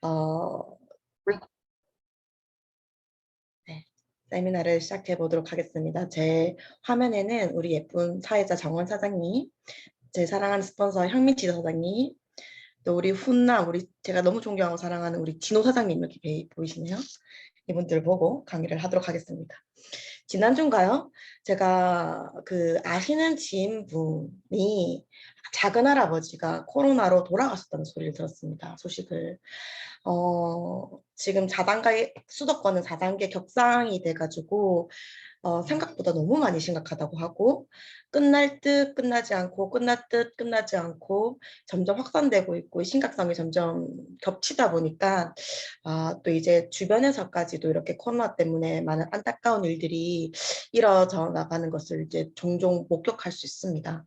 어, 네, 세미나를 시작해 보도록 하겠습니다. 제 화면에는 우리 예쁜 사회자 정원 사장님, 제 사랑하는 스폰서 향민치 사장님, 또 우리 훈남, 우리 제가 너무 존경하고 사랑하는 우리 진호 사장님 이렇게 보이시네요. 이분들 보고 강의를 하도록 하겠습니다. 지난주인가요? 제가 아시는 지인분이 작은 할아버지가 코로나로 돌아가셨다는 소리를 들었습니다. 소식을. 지금 4단계 수도권은 4단계 격상이 돼가지고 생각보다 너무 많이 심각하다고 하고 끝날 듯 끝나지 않고 끝날 듯 끝나지 않고 점점 확산되고 있고 심각성이 점점 겹치다 보니까 또 이제 주변에서까지도 이렇게 코로나 때문에 많은 안타까운 일들이 이뤄져 나가는 것을 이제 종종 목격할 수 있습니다.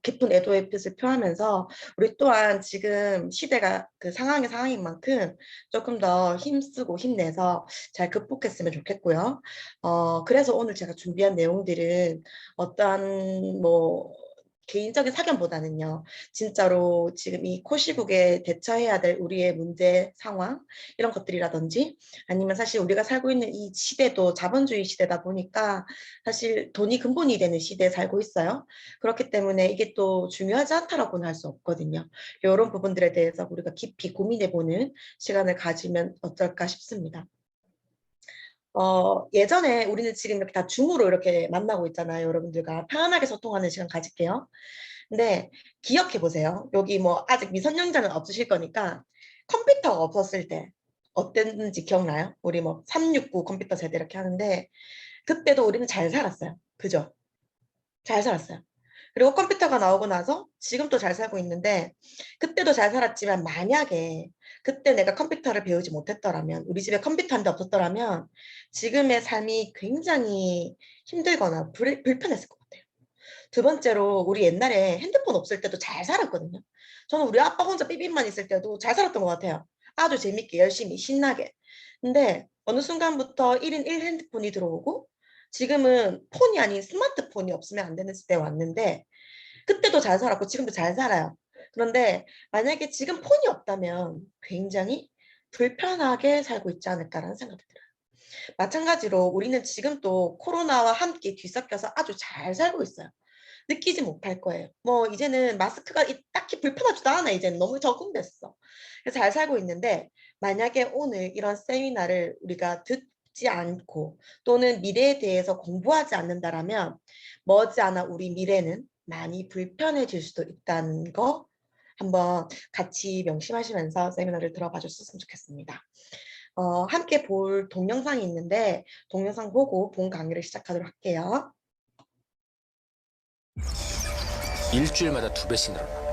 깊은 애도의 뜻을 표하면서 우리 또한 지금 시대가 상황인 만큼 조금 더 힘쓰고 힘내서 잘 극복했으면 좋겠고요. 그래서 오늘 제가 준비한 내용들은 어떠한 개인적인 사견보다는요, 진짜로 지금 이 코시국에 대처해야 될 우리의 문제 상황 이런 것들이라든지 아니면 사실 우리가 살고 있는 이 시대도 자본주의 시대다 보니까 사실 돈이 근본이 되는 시대에 살고 있어요. 그렇기 때문에 이게 또 중요하지 않다라고는 할 수 없거든요. 이런 부분들에 대해서 우리가 깊이 고민해보는 시간을 가지면 어떨까 싶습니다. 예전에 우리는 지금 이렇게 다 줌으로 이렇게 만나고 있잖아요. 여러분들과 편안하게 소통하는 시간 가질게요. 근데 기억해 보세요. 여기 아직 미성년자는 없으실 거니까 컴퓨터가 없었을 때 어땠는지 기억나요? 우리 369 컴퓨터 세대 이렇게 하는데 그때도 우리는 잘 살았어요. 그죠? 잘 살았어요. 그리고 컴퓨터가 나오고 나서 지금 또 잘 살고 있는데 그때도 잘 살았지만 만약에 그때 내가 컴퓨터를 배우지 못했더라면 우리 집에 컴퓨터 한 대 없었더라면 지금의 삶이 굉장히 힘들거나 불편했을 것 같아요. 두 번째로 우리 옛날에 핸드폰 없을 때도 잘 살았거든요. 저는 우리 아빠 혼자 삐삐만 있을 때도 잘 살았던 것 같아요. 아주 재밌게 열심히 신나게. 근데 어느 순간부터 1인 1 핸드폰이 들어오고 지금은 폰이 아닌 스마트폰이 없으면 안 되는 시대에 왔는데 그때도 잘 살았고 지금도 잘 살아요. 그런데 만약에 지금 폰이 없다면 굉장히 불편하게 살고 있지 않을까라는 생각이 들어요. 마찬가지로 우리는 지금 또 코로나와 함께 뒤섞여서 아주 잘 살고 있어요. 느끼지 못할 거예요. 이제는 마스크가 딱히 불편하지도 않아. 이제는 너무 적응됐어. 그래서 잘 살고 있는데 만약에 오늘 이런 세미나를 우리가 듣지 않고 또는 미래에 대해서 공부하지 않는다라면 머지않아 우리 미래는 많이 불편해질 수도 있다는 거 한번 같이 명심하시면서 세미나를 들어봐 주셨으면 좋겠습니다. 함께 볼 동영상이 있는데 동영상 보고 본 강의를 시작하도록 할게요. 일주일마다 2배씩 늘어납니다.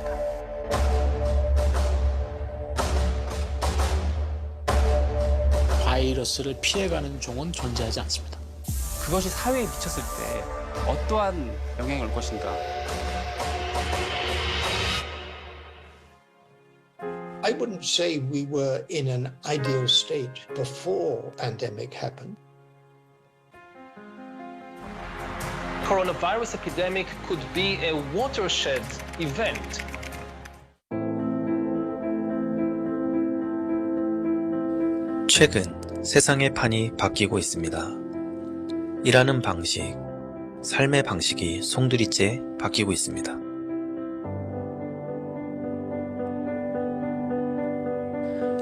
바이러스를 피해가는 종은 존재하지 않습니다. 그것이 사회에 미쳤을 때 어떠한 영향이 올 것인가. I wouldn't say we were in an ideal state before pandemic happened. Coronavirus epidemic could be a watershed event. 최근 세상의 판이 바뀌고 있습니다. 일하는 방식, 삶의 방식이 송두리째 바뀌고 있습니다.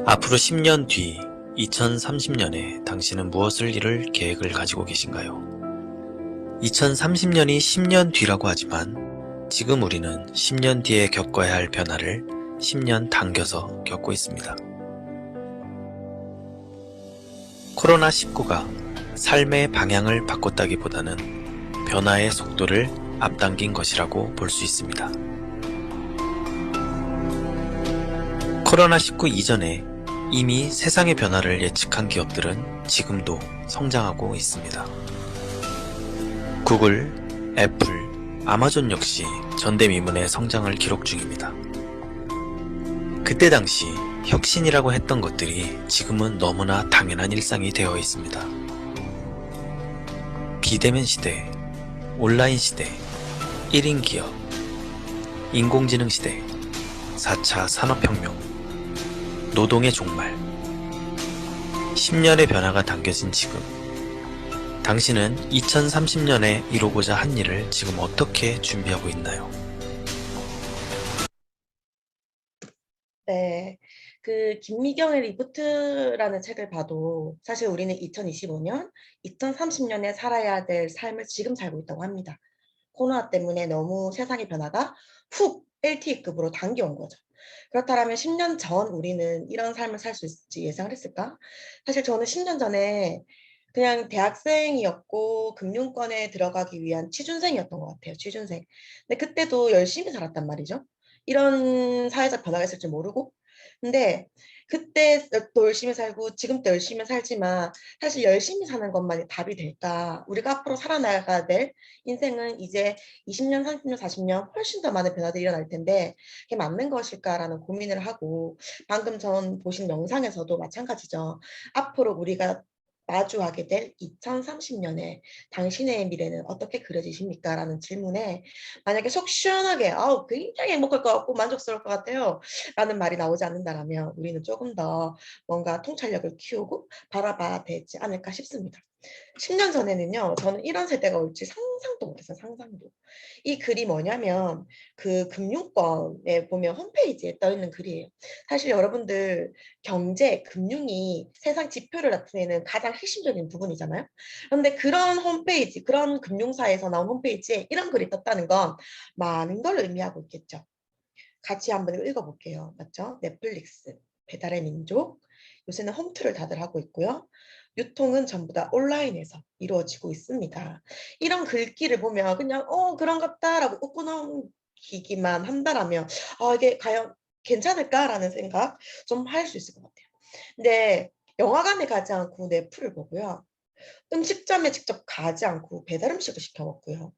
앞으로 10년 뒤 2030년에 당신은 무엇을 이룰 계획을 가지고 계신가요? 2030년이 10년 뒤라고 하지만 지금 우리는 10년 뒤에 겪어야 할 변화를 10년 당겨서 겪고 있습니다. 코로나19가 삶의 방향을 바꿨다기보다는 변화의 속도를 앞당긴 것이라고 볼 수 있습니다. 코로나19 이전에 이미 세상의 변화를 예측한 기업들은 지금도 성장하고 있습니다. 구글, 애플, 아마존 역시 전대미문의 성장을 기록 중입니다. 그때 당시 혁신이라고 했던 것들이 지금은 너무나 당연한 일상이 되어 있습니다. 비대면 시대, 온라인 시대, 1인 기업, 인공지능 시대, 4차 산업혁명, 노동의 종말. 10년의 변화가 담겨진 지금. 당신은 2030년에 이루고자 한 일을 지금 어떻게 준비하고 있나요? 네. 그 김미경의 리부트라는 책을 봐도 사실 우리는 2025년, 2030년에 살아야 될 삶을 지금 살고 있다고 합니다. 코로나 때문에 너무 세상의 변화가 훅 LTE급으로 당겨온 거죠. 그렇다면 10년 전 우리는 이런 삶을 살 수 있을지 예상을 했을까? 사실 저는 10년 전에 그냥 대학생이었고 금융권에 들어가기 위한 취준생이었던 것 같아요. 취준생. 근데 그때도 열심히 살았단 말이죠. 이런 사회적 변화가 있을 줄 모르고. 근데 그때 또 열심히 살고 지금도 열심히 살지만 사실 열심히 사는 것만이 답이 될까? 우리가 앞으로 살아나가야 될 인생은 이제 20년, 30년, 40년 훨씬 더 많은 변화들이 일어날 텐데 그게 맞는 것일까라는 고민을 하고 방금 전 보신 영상에서도 마찬가지죠. 앞으로 우리가 마주하게 될 2030년에 당신의 미래는 어떻게 그려지십니까? 라는 질문에 만약에 속 시원하게 아우 굉장히 행복할 것 같고 만족스러울 것 같아요. 라는 말이 나오지 않는다면 우리는 조금 더 뭔가 통찰력을 키우고 바라봐야 되지 않을까 싶습니다. 10년 전에는요, 저는 이런 세대가 올지 상상도 못했어요, 상상도. 이 글이 뭐냐면, 그 금융권에 보면 홈페이지에 떠 있는 글이에요. 사실 여러분들 경제, 금융이 세상 지표를 나타내는 가장 핵심적인 부분이잖아요. 그런데 그런 홈페이지, 그런 금융사에서 나온 홈페이지에 이런 글이 떴다는 건 많은 걸 의미하고 있겠죠. 같이 한번 읽어볼게요. 맞죠? 넷플릭스, 배달의 민족, 요새는 홈트를 다들 하고 있고요. 유통은 전부 다 온라인에서 이루어지고 있습니다. 이런 글귀를 보면 그냥 그런갑다라고 웃고 넘기기만 한다라면 이게 과연 괜찮을까라는 생각 좀 할 수 있을 것 같아요. 근데 영화관에 가지 않고 넷플을 보고요. 음식점에 직접 가지 않고 배달 음식을 시켜 먹고요.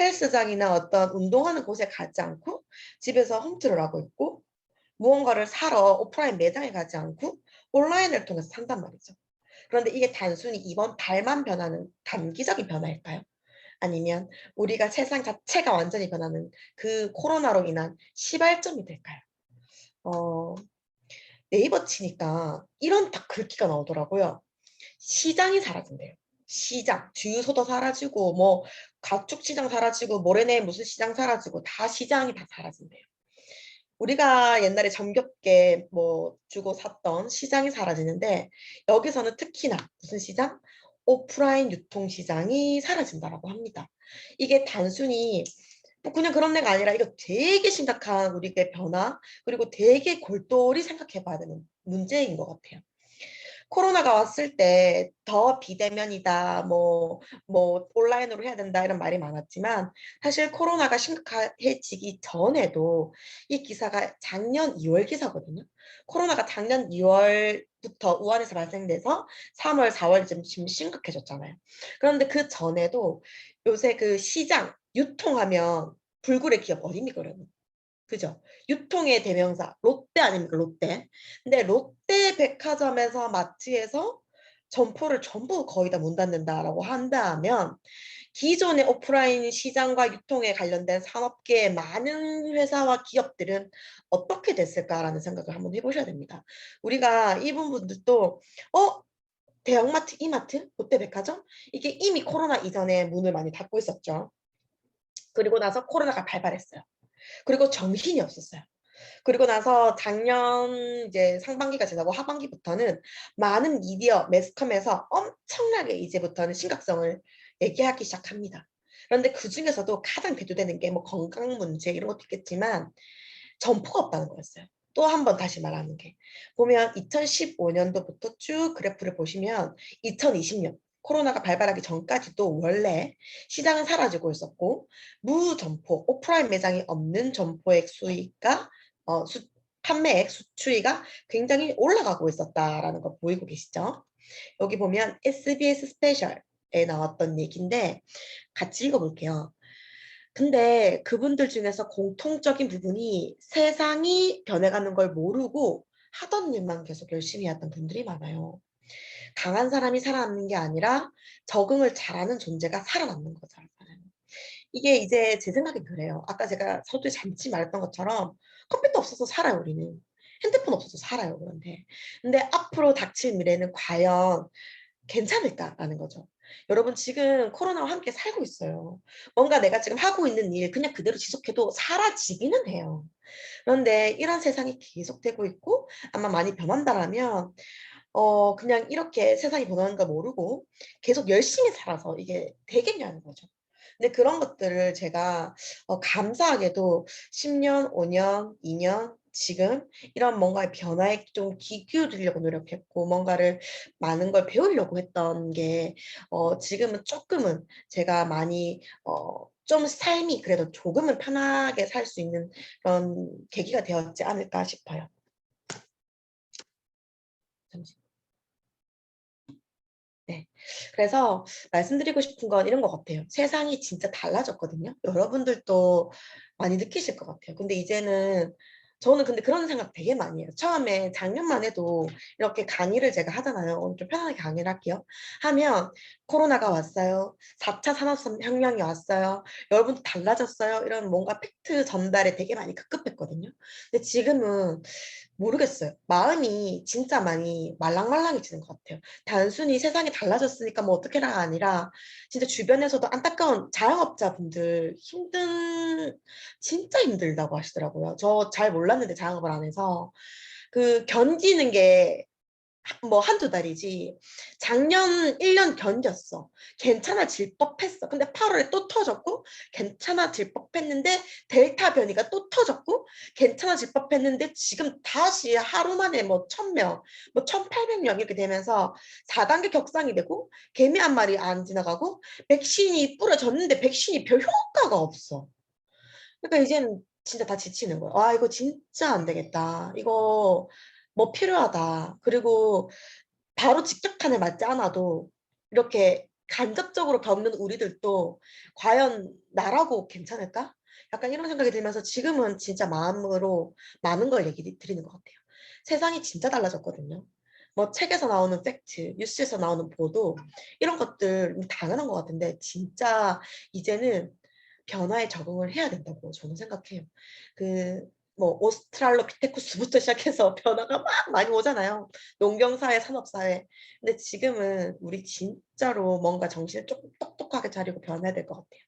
헬스장이나 어떤 운동하는 곳에 가지 않고 집에서 홈트를 하고 있고 무언가를 사러 오프라인 매장에 가지 않고 온라인을 통해서 산단 말이죠. 그런데 이게 단순히 이번 달만 변하는 단기적인 변화일까요? 아니면 우리가 세상 자체가 완전히 변하는 그 코로나로 인한 시발점이 될까요? 어, 네이버 치니까 이런 딱 글귀가 나오더라고요. 시장이 사라진대요. 시장, 주유소도 사라지고 뭐 가축 시장 사라지고 모래내 무슨 시장 사라지고 다 시장이 다 사라진대요. 우리가 옛날에 정겹게 뭐 주고 샀던 시장이 사라지는데 여기서는 특히나 무슨 시장? 오프라인 유통시장이 사라진다라고 합니다. 이게 단순히 뭐 그냥 그런 데가 아니라 이거 되게 심각한 우리의 변화 그리고 되게 골똘히 생각해 봐야 되는 문제인 것 같아요. 코로나가 왔을 때 더 비대면이다, 뭐 온라인으로 해야 된다 이런 말이 많았지만 사실 코로나가 심각해지기 전에도 이 기사가 작년 2월 기사거든요. 코로나가 작년 2월부터 우한에서 발생돼서 3월, 4월쯤 지금 심각해졌잖아요. 그런데 그 전에도 요새 그 시장, 유통하면 불굴의 기업 어딥니까, 그러면? 그죠? 유통의 대명사 롯데 아닙니까? 롯데. 근데 롯데 백화점에서 마트에서 점포를 전부 거의 다 문 닫는다라고 한다면 기존의 오프라인 시장과 유통에 관련된 산업계의 많은 회사와 기업들은 어떻게 됐을까라는 생각을 한번 해보셔야 됩니다. 우리가 이 부분들도 대형마트, 이마트, 롯데백화점 이게 이미 코로나 이전에 문을 많이 닫고 있었죠. 그리고 나서 코로나가 발발했어요. 그리고 정신이 없었어요. 그리고 나서 작년 이제 상반기가 지나고 하반기부터는 많은 미디어, 매스컴에서 엄청나게 이제부터는 심각성을 얘기하기 시작합니다. 그런데 그 중에서도 가장 대두되는 게 뭐 건강 문제 이런 것도 있겠지만 점포가 없다는 거였어요. 또 한 번 다시 말하는 게 보면 2015년도부터 쭉 그래프를 보시면 2020년 코로나가 발발하기 전까지도 원래 시장은 사라지고 있었고 무점포, 오프라인 매장이 없는 점포의 수익과 판매액, 수추위가 굉장히 올라가고 있었다라는 거 보이고 계시죠? 여기 보면 SBS 스페셜에 나왔던 얘기인데 같이 읽어볼게요. 근데 그분들 중에서 공통적인 부분이 세상이 변해가는 걸 모르고 하던 일만 계속 열심히 했던 분들이 많아요. 강한 사람이 살아남는 게 아니라 적응을 잘하는 존재가 살아남는 거죠. 이게 이제 제 생각엔 그래요. 아까 제가 서두에 잠시 말했던 것처럼 컴퓨터 없어서 살아요, 우리는. 핸드폰 없어도 살아요. 그런데 근데 앞으로 닥칠 미래는 과연 괜찮을까라는 거죠. 여러분 지금 코로나와 함께 살고 있어요. 뭔가 내가 지금 하고 있는 일 그냥 그대로 지속해도 사라지기는 해요. 그런데 이런 세상이 계속되고 있고 아마 많이 변한다라면 그냥 이렇게 세상이 변하는 걸 모르고 계속 열심히 살아서 이게 되겠냐는 거죠. 근데 그런 것들을 제가 감사하게도 10년, 5년, 2년 지금 이런 뭔가의 변화에 좀 귀 기울이려고 노력했고 뭔가를 많은 걸 배우려고 했던 게 지금은 조금은 제가 많이 좀 삶이 그래도 조금은 편하게 살 수 있는 그런 계기가 되었지 않을까 싶어요. 잠시. 네. 그래서 말씀드리고 싶은 건 이런 것 같아요. 세상이 진짜 달라졌거든요. 여러분들도 많이 느끼실 것 같아요. 근데 이제는 저는 근데 그런 생각 되게 많이 해요. 처음에 작년만 해도 이렇게 강의를 제가 하잖아요. 오늘 좀 편하게 강의를 할게요. 하면 코로나가 왔어요. 4차 산업혁명이 왔어요. 여러분도 달라졌어요. 이런 뭔가 팩트 전달에 되게 많이 급급했거든요. 근데 지금은 모르겠어요. 마음이 진짜 많이 말랑말랑해지는 것 같아요. 단순히 세상이 달라졌으니까 뭐 어떻게라가 아니라 진짜 주변에서도 안타까운 자영업자분들 진짜 힘들다고 하시더라고요. 저 잘 몰랐는데 자영업을 안 해서 그 견디는 게 뭐 한두 달이지 작년 1년 견뎠어. 괜찮아질 법했어. 근데 8월에 또 터졌고 괜찮아질 법했는데 델타 변이가 또 터졌고 괜찮아질 법했는데 지금 다시 하루 만에 뭐 1000명, 뭐 1800명 이렇게 되면서 4단계 격상이 되고 개미 한 마리 안 지나가고 백신이 뿌려졌는데 백신이 별 효과가 없어. 그러니까 이제는 진짜 다 지치는 거야. 아, 이거 진짜 안 되겠다. 이거 뭐 필요하다. 그리고 바로 직격탄을 맞지 않아도 이렇게 간접적으로 겪는 우리들도 과연 나라고 괜찮을까? 약간 이런 생각이 들면서 지금은 진짜 마음으로 많은 걸 얘기 드리는 것 같아요. 세상이 진짜 달라졌거든요. 뭐 책에서 나오는 팩트, 뉴스에서 나오는 보도 이런 것들 당연한 것 같은데 진짜 이제는 변화에 적응을 해야 된다고 저는 생각해요. 그 뭐 오스트랄로피테쿠스부터 시작해서 변화가 막 많이 오잖아요. 농경사회, 산업사회. 근데 지금은 우리 진짜로 뭔가 정신을 조금 똑똑하게 차리고 변해야 될 것 같아요.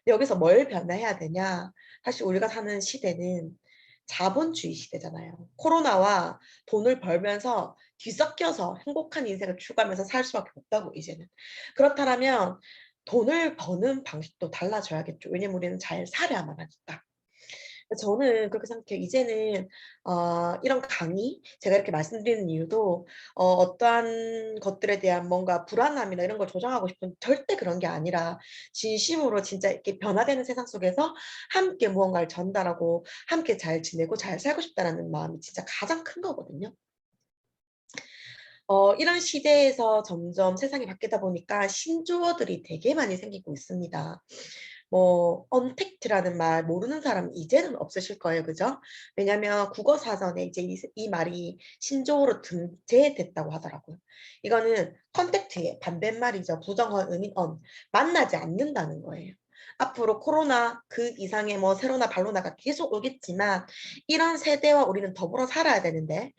근데 여기서 뭘 변화해야 되냐? 사실 우리가 사는 시대는 자본주의 시대잖아요. 코로나와 돈을 벌면서 뒤섞여서 행복한 인생을 추구하면서 살 수밖에 없다고 이제는. 그렇다면 돈을 버는 방식도 달라져야겠죠. 왜냐면 우리는 잘 살아야만 하니까. 저는 그렇게 생각해요. 이제는 이런 강의 제가 이렇게 말씀드리는 이유도 어떠한 것들에 대한 뭔가 불안함이나 이런 걸 조장하고 싶은 절대 그런 게 아니라 진심으로 진짜 이렇게 변화되는 세상 속에서 함께 무언가를 전달하고 함께 잘 지내고 잘 살고 싶다라는 마음이 진짜 가장 큰 거거든요. 이런 시대에서 점점 세상이 바뀌다 보니까 신조어들이 되게 많이 생기고 있습니다. 뭐 언택트라는 말 모르는 사람 이제는 없으실 거예요. 그죠? 왜냐하면 국어 사전에 이제 이 말이 신조어로 등재됐다고 하더라고요. 이거는 컨택트의 반대말이죠. 부정어, 음인, 만나지 않는다는 거예요. 앞으로 코로나 그 이상의 뭐 세로나 발로나가 계속 오겠지만 이런 세대와 우리는 더불어 살아야 되는데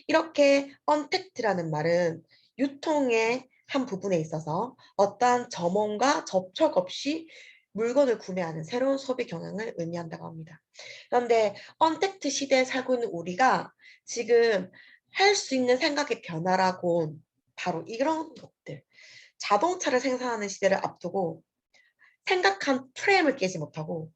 이렇게 언택트라는 말은 유통의 한 부분에 있어서 어떠한 점원과 접촉 없이 물건을 구매하는 새로운 소비 경향을 의미한다고 합니다. 그런데 언택트 시대에 살고 있는 우리가 지금 할 수 있는 생각의 변화라고 바로 이런 것들. 자동차를 생산하는 시대를 앞두고 생각한 프레임을 깨지 못하고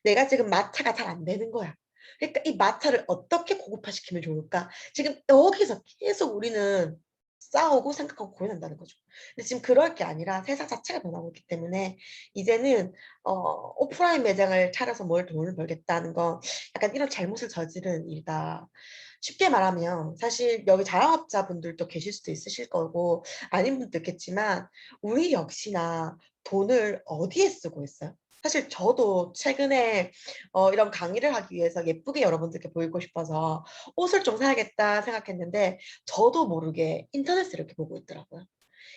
내가 지금 마차가 잘 안 되는 거야. 그러니까 이 마차를 어떻게 고급화시키면 좋을까? 지금 여기서 계속 우리는 싸우고 생각하고 고민한다는 거죠. 근데 지금 그럴 게 아니라 세상 자체가 변하고 있기 때문에 이제는 오프라인 매장을 차려서 뭘 돈을 벌겠다는 건 약간 이런 잘못을 저지른 일이다. 쉽게 말하면 사실 여기 자영업자분들도 계실 수도 있으실 거고 아닌 분도 있겠지만 우리 역시나 돈을 어디에 쓰고 있어요? 사실 저도 최근에 이런 강의를 하기 위해서 예쁘게 여러분들께 보이고 싶어서 옷을 좀 사야겠다 생각했는데 저도 모르게 인터넷을 이렇게 보고 있더라고요.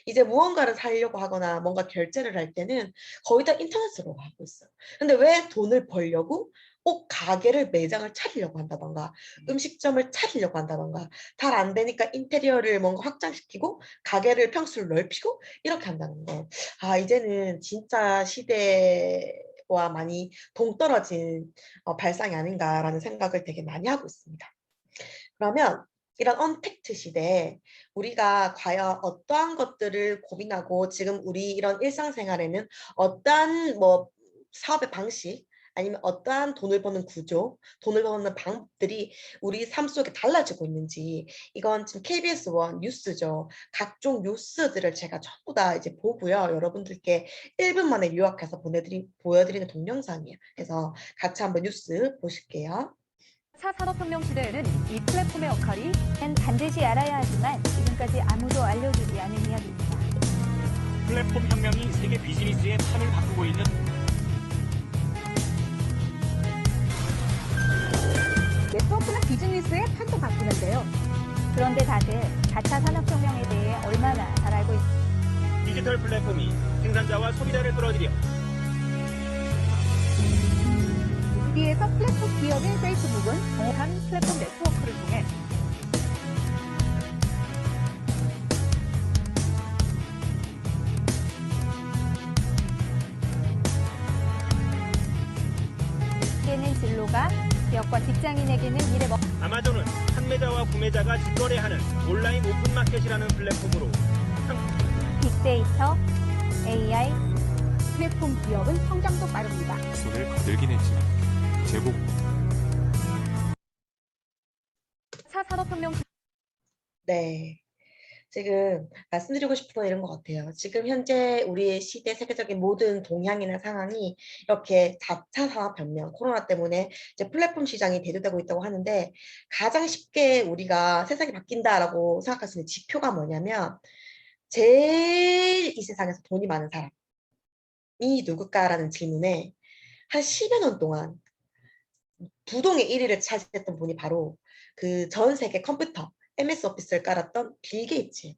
이제 무언가를 사려고 하거나 뭔가 결제를 할 때는 거의 다 인터넷으로 하고 있어요. 근데 왜 돈을 벌려고 옷 가게를 매장을 차리려고 한다던가 음식점을 차리려고 한다던가 잘 안 되니까 인테리어를 뭔가 확장시키고 가게를 평수를 넓히고 이렇게 한다는 거. 아, 이제는 진짜 시대와 많이 동떨어진 발상이 아닌가라는 생각을 되게 많이 하고 있습니다. 그러면 이런 언택트 시대에 우리가 과연 어떠한 것들을 고민하고 지금 우리 이런 일상생활에는 어떠한 뭐 사업의 방식 아니면 어떠한 돈을 버는 구조, 돈을 버는 방법들이 우리 삶 속에 달라지고 있는지 이건 지금 KBS 원 뉴스죠. 각종 뉴스들을 제가 전부 다 이제 보고요. 여러분들께 1분 만에 요약해서 보여드리는 동영상이에요. 그래서 같이 한번 뉴스 보실게요. 4 산업혁명 시대에는 이 플랫폼의 역할이 반드시 알아야 하지만 지금까지 아무도 알려주지 않은 이야기입니다. 플랫폼 혁명이 세계 비즈니스의 판을 바꾸고 있는 네트워크는 비즈니스의 판도 바꾸는데요. 그런데 다들 4차 산업혁명에 대해 얼마나 잘 알고 있습니까? 디지털 플랫폼이 생산자와 소비자를 끌어들여 여기에서 플랫폼 기업인 페이스북은 한 플랫폼 네트워크를 통해 에게는 진로가, 기업과 직장인에게는 미래 아마존은 판매자와 구매자가 직거래하는 온라인 오픈마켓이라는 플랫폼으로 빅데이터, AI, 플랫폼 기업은 성장도 빠릅니다. 손을 거들긴 했지만 제복 4 산업혁명 네. 지금 말씀드리고 싶은 건 이런 것 같아요. 지금 현재 우리의 시대 세계적인 모든 동향이나 상황이 이렇게 4차 산업혁명, 코로나 때문에 이제 플랫폼 시장이 대두되고 있다고 하는데 가장 쉽게 우리가 세상이 바뀐다라고 생각할 수 있는 지표가 뭐냐면 제일 이 세상에서 돈이 많은 사람이 누굴까라는 질문에 한 10여 년 동안 부동의 1위를 차지했던 분이 바로 그 전 세계 컴퓨터 MS 오피스를 깔았던 빌 게이츠.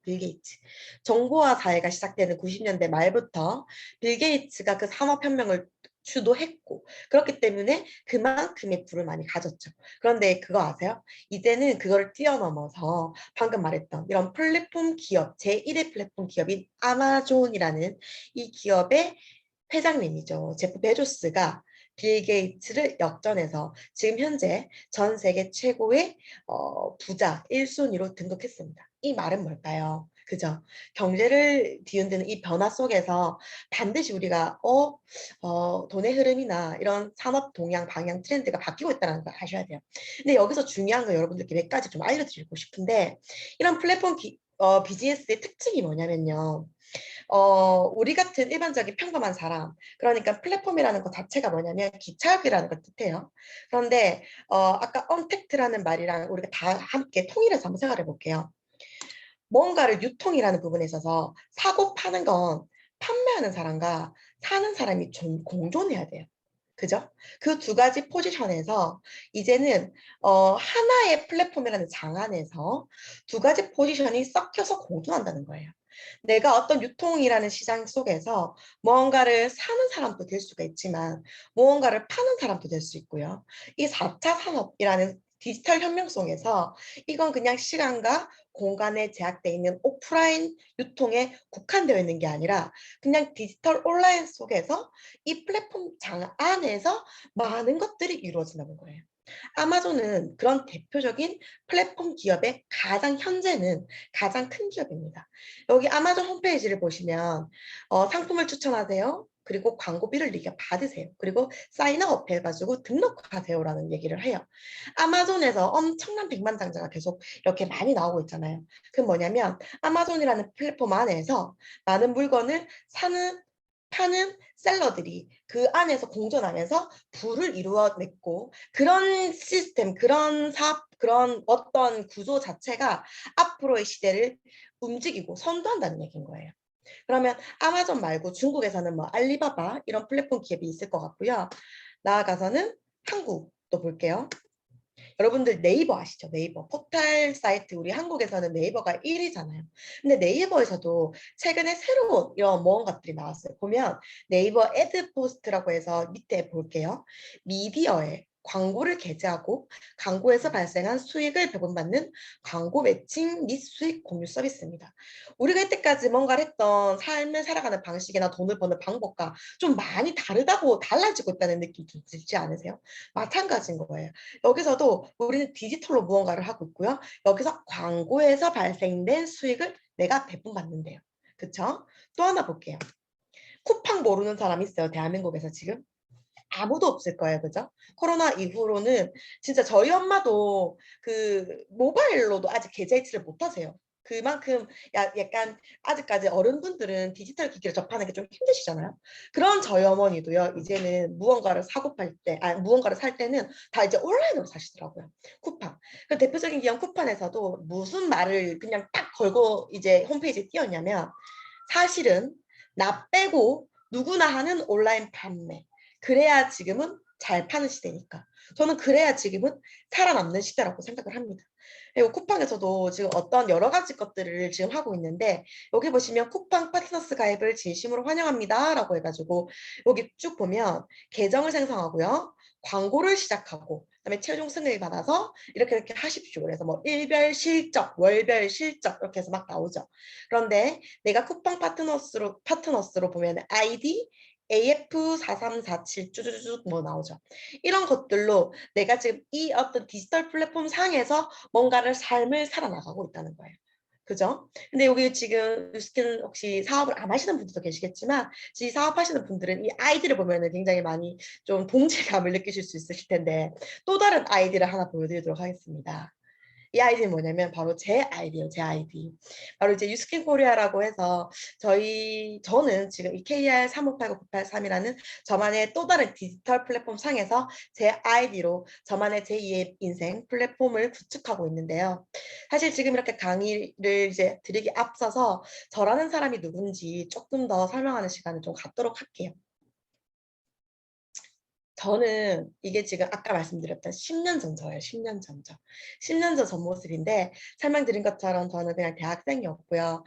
정보화 사회가 시작되는 90년대 말부터 빌 게이츠가 그 산업혁명을 주도했고 그렇기 때문에 그만큼의 부를 많이 가졌죠. 그런데 그거 아세요? 이제는 그걸 뛰어넘어서 방금 말했던 이런 플랫폼 기업, 제1의 플랫폼 기업인 아마존이라는 이 기업의 회장님이죠. 제프 베조스가 빌 게이츠를 역전해서 지금 현재 전 세계 최고의 부자 1순위로 등극했습니다. 이 말은 뭘까요? 그죠? 경제를 뒤흔드는 이 변화 속에서 반드시 우리가 돈의 흐름이나 이런 산업 동향, 방향, 트렌드가 바뀌고 있다는 걸 아셔야 돼요. 근데 여기서 중요한 거 여러분들께 몇 가지 좀 알려드리고 싶은데 이런 플랫폼 비즈니스의 특징이 뭐냐면요. 우리 같은 일반적인 평범한 사람, 그러니까 플랫폼이라는 것 자체가 뭐냐면 기차역이라는 걸 뜻해요. 그런데 아까 언택트라는 말이랑 우리가 다 함께 통일해서 한번 생각해 볼게요. 뭔가를 유통이라는 부분에 있어서 사고 파는 건 판매하는 사람과 사는 사람이 공존해야 돼요. 그죠? 그 두 가지 포지션에서 이제는 하나의 플랫폼이라는 장 안에서 두 가지 포지션이 섞여서 공존한다는 거예요. 내가 어떤 유통이라는 시장 속에서 무언가를 사는 사람도 될 수가 있지만 무언가를 파는 사람도 될 수 있고요. 이 4차 산업이라는 디지털 혁명 속에서 이건 그냥 시간과 공간에 제약되어 있는 오프라인 유통에 국한되어 있는 게 아니라 그냥 디지털 온라인 속에서 이 플랫폼 장 안에서 많은 것들이 이루어진다는 거예요. 아마존은 그런 대표적인 플랫폼 기업의 현재는 가장 큰 기업입니다. 여기 아마존 홈페이지를 보시면 상품을 추천하세요. 그리고 광고비를 받으세요. 그리고 사인업 해가지고 등록하세요라는 얘기를 해요. 아마존에서 엄청난 백만장자가 계속 이렇게 많이 나오고 있잖아요. 그건 뭐냐면 아마존이라는 플랫폼 안에서 많은 물건을 사는 파는 셀러들이 그 안에서 공존하면서 부를 이루어냈고 그런 시스템, 그런 사업, 그런 어떤 구조 자체가 앞으로의 시대를 움직이고 선도한다는 얘기인 거예요. 그러면 아마존 말고 중국에서는 뭐 알리바바 이런 플랫폼 기업이 있을 것 같고요. 나아가서는 한국도 볼게요. 여러분들 네이버 아시죠? 네이버 포털 사이트 우리 한국에서는 네이버가 1위잖아요. 근데 네이버에서도 최근에 새로운 이런 것들이 나왔어요. 보면 네이버 애드 포스트라고 해서 밑에 볼게요. 미디어에 광고를 게재하고 광고에서 발생한 수익을 배분받는 광고 매칭 및 수익 공유 서비스입니다. 우리가 이때까지 뭔가를 했던 삶을 살아가는 방식이나 돈을 버는 방법과 좀 많이 다르다고 달라지고 있다는 느낌 좀 들지 않으세요? 마찬가지인 거예요. 여기서도 우리는 디지털로 무언가를 하고 있고요. 여기서 광고에서 발생된 수익을 내가 배분받는데요. 그쵸? 또 하나 볼게요. 쿠팡 모르는 사람 있어요? 대한민국에서 지금? 아무도 없을 거예요. 그죠? 코로나 이후로는 진짜 저희 엄마도 그 모바일로도 아직 계좌 이체를 못 하세요. 그만큼 약간 아직까지 어른분들은 디지털 기기를 접하는 게 좀 힘드시잖아요. 그런 저희 어머니도요. 이제는 무언가를 사고 팔 때, 무언가를 살 때는 다 이제 온라인으로 사시더라고요. 쿠팡. 그 대표적인 기업 쿠팡에서도 무슨 말을 그냥 딱 걸고 이제 홈페이지에 띄웠냐면 사실은 나 빼고 누구나 하는 온라인 판매. 그래야 지금은 잘 파는 시대니까. 저는 그래야 지금은 살아남는 시대라고 생각을 합니다. 그리고 쿠팡에서도 지금 어떤 여러 가지 것들을 지금 하고 있는데 여기 보시면 쿠팡 파트너스 가입을 진심으로 환영합니다 라고 해가지고 여기 쭉 보면 계정을 생성하고요. 광고를 시작하고 그다음에 최종 승인을 받아서 이렇게 하십시오. 그래서 뭐 일별 실적, 월별 실적 이렇게 해서 막 나오죠. 그런데 내가 쿠팡 파트너스로 보면 아이디 AF4347 쭈쭈쭈 뭐 나오죠. 이런 것들로 내가 지금 이 어떤 디지털 플랫폼 상에서 뭔가를 삶을 살아나가고 있다는 거예요. 그죠? 근데 여기 지금 뉴스킨 혹시 사업을 안 하시는 분들도 계시겠지만 이 사업하시는 분들은 이 아이디를 보면은 굉장히 많이 좀 동질감을 느끼실 수 있으실 텐데 또 다른 아이디를 하나 보여드리도록 하겠습니다. 이 아이디는 뭐냐면 바로 제 아이디예요. 제 아이디. 바로 이제 유스킨 코리아라고 해서 저는 지금 이 KR358983이라는 저만의 또 다른 디지털 플랫폼 상에서 제 아이디로 저만의 제2의 인생 플랫폼을 구축하고 있는데요. 사실 지금 이렇게 강의를 이제 드리기 앞서서 저라는 사람이 누군지 조금 더 설명하는 시간을 좀 갖도록 할게요. 저는 이게 지금 아까 말씀드렸던 10년 전 저예요. 10년 전 저. 10년 전 모습인데 설명드린 것처럼 저는 그냥 대학생이었고요.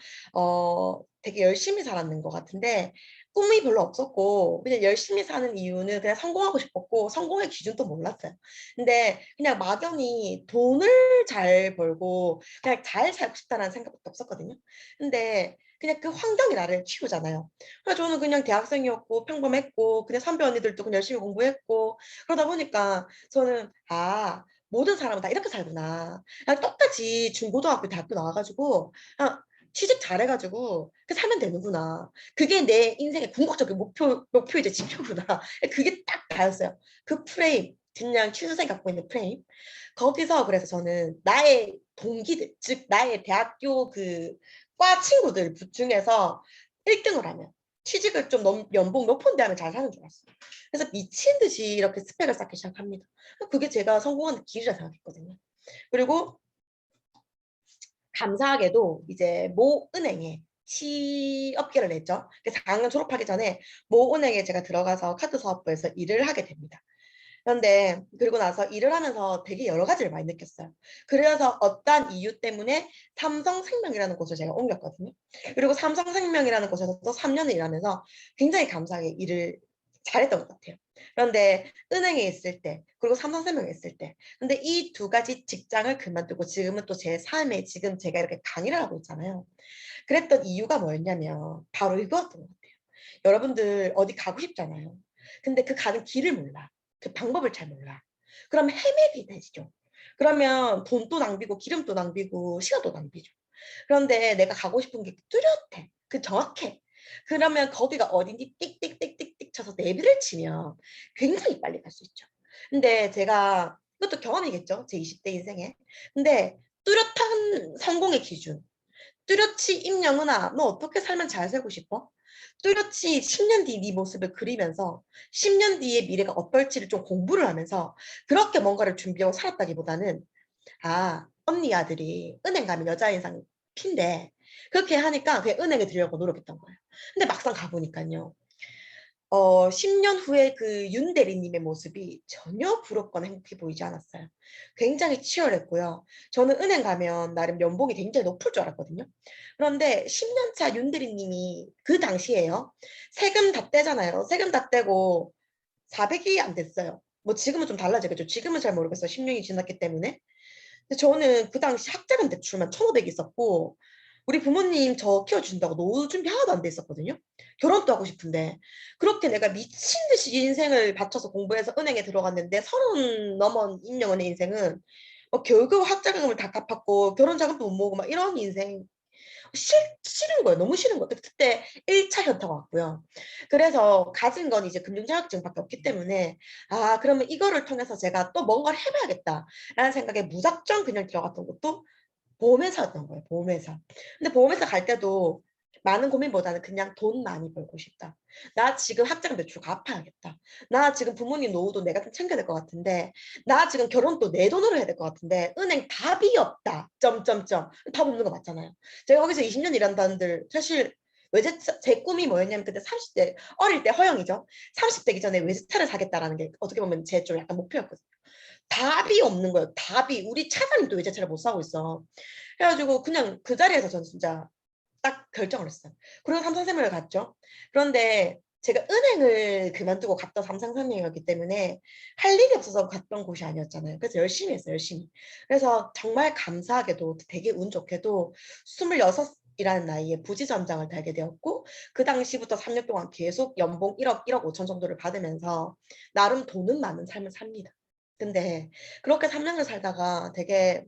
되게 열심히 살았는 것 같은데 꿈이 별로 없었고 그냥 열심히 사는 이유는 그냥 성공하고 싶었고 성공의 기준도 몰랐어요. 근데 그냥 막연히 돈을 잘 벌고 그냥 잘 살고 싶다는 생각밖에 없었거든요. 근데 그냥 그 환경이 나를 키우잖아요. 그래서 저는 그냥 대학생이었고 평범했고 그냥 선배 언니들도 그냥 열심히 공부했고 그러다 보니까 저는 모든 사람은 다 이렇게 살구나. 그냥 똑같이 중고등학교 대학교 나와가지고 그냥 취직 잘해가지고 살면 되는구나. 그게 내 인생의 궁극적인 목표 이제 지표구나. 그게 딱 다였어요. 그 프레임, 그냥 취준생이 갖고 있는 프레임. 거기서 그래서 저는 나의 동기들, 즉 나의 대학교 과 친구들 중에서 1등을 하면 취직을 좀 연봉 높은 데 하면 잘 사는 줄 알았어요. 그래서 미친 듯이 이렇게 스펙을 쌓기 시작합니다. 그게 제가 성공하는 길이라 생각했거든요. 그리고 감사하게도 이제 모 은행에 취업계를 냈죠. 그래서 4학년 졸업하기 전에 모 은행에 제가 들어가서 카드 사업부에서 일을 하게 됩니다. 그런데 그리고 나서 일을 하면서 되게 여러 가지를 많이 느꼈어요. 그래서 어떤 이유 때문에 삼성생명이라는 곳을 제가 옮겼거든요. 그리고 삼성생명이라는 곳에서 또 3년을 일하면서 굉장히 감사하게 일을 잘했던 것 같아요. 그런데 은행에 있을 때 그리고 삼성생명에 있을 때 근데 이 두 가지 직장을 그만두고 지금은 또 제 삶에 지금 제가 이렇게 강의를 하고 있잖아요. 그랬던 이유가 뭐였냐면 바로 이거였던 것 같아요. 여러분들 어디 가고 싶잖아요. 근데 그 가는 길을 몰라. 그 방법을 잘 몰라. 그럼 헤매게 되죠. 그러면 돈도 낭비고 기름도 낭비고 시간도 낭비죠. 그런데 내가 가고 싶은 게 뚜렷해. 정확해. 그러면 거기가 어딘지 띡띡띡띡띡 쳐서 내비를 치면 굉장히 빨리 갈 수 있죠. 근데 제가 이것도 경험이겠죠. 제 20대 인생에. 근데 뚜렷한 성공의 기준. 뚜렷이 임영은아 너 어떻게 살면 잘 살고 싶어? 뚜렷이 10년 뒤 네 모습을 그리면서 10년 뒤의 미래가 어떨지를 좀 공부를 하면서 그렇게 뭔가를 준비하고 살았다기보다는 언니 아들이 은행 가면 여자 인상 핀데 그렇게 하니까 그냥 은행에 들려고 노력했던 거예요. 근데 막상 가보니까요. 10년 후에 그 윤 대리님의 모습이 전혀 부럽거나 행복해 보이지 않았어요. 굉장히 치열했고요. 저는 은행 가면 나름 연봉이 굉장히 높을 줄 알았거든요. 그런데 10년 차 윤 대리님이 그 당시에요. 세금 다 떼잖아요. 세금 다 떼고 400이 안 됐어요. 뭐 지금은 좀 달라지겠죠. 지금은 잘 모르겠어요. 10년이 지났기 때문에. 근데 저는 그 당시 학자금 대출만 1,500 있었고 우리 부모님 저 키워준다고 노후 준비 하나도 안 돼 있었거든요. 결혼도 하고 싶은데 그렇게 내가 미친 듯이 인생을 바쳐서 공부해서 은행에 들어갔는데 30 넘은 인연의 인생은 뭐 겨우겨우 학자금을 다 갚았고 결혼 자금도 못 모으고 막 이런 인생 싫은 거예요. 너무 싫은 거예요. 그때 1차 현타가 왔고요. 그래서 가진 건 이제 금융자격증밖에 없기 때문에 아 그러면 이거를 통해서 제가 또 뭔가를 해봐야겠다라는 생각에 무작정 그냥 들어갔던 것도 보험회사였던 거예요. 보험회사. 근데 보험회사 갈 때도 많은 고민보다는 그냥 돈 많이 벌고 싶다. 나 지금 학자금 대출 갚아야겠다. 나 지금 부모님 노후도 내가 좀 챙겨야 될 것 같은데 나 지금 결혼도 내 돈으로 해야 될 것 같은데 은행 답이 없다. 점점점. 답 없는 거 맞잖아요. 제가 거기서 20년 일한다는들 사실 외제차 제 꿈이 뭐였냐면 그때 30대 어릴 때 허영이죠. 30대기 전에 외제차를 사겠다라는 게 어떻게 보면 제 좀 약간 목표였거든요. 답이 없는 거예요. 답이 우리 차장님도 외제차를 못 사고 있어. 그래가지고 그냥 그 자리에서 전 진짜 딱 결정을 했어요. 그리고 삼성생명을 갔죠. 그런데 제가 은행을 그만두고 갔던 삼성생명이었기 때문에 할 일이 없어서 갔던 곳이 아니었잖아요. 그래서 열심히 했어요. 열심히. 그래서 정말 감사하게도 되게 운 좋게도 26이라는 나이에 부지점장을 달게 되었고 그 당시부터 3년 동안 계속 연봉 1억 5천 정도를 받으면서 나름 돈은 많은 삶을 삽니다. 근데 그렇게 3년을 살다가 되게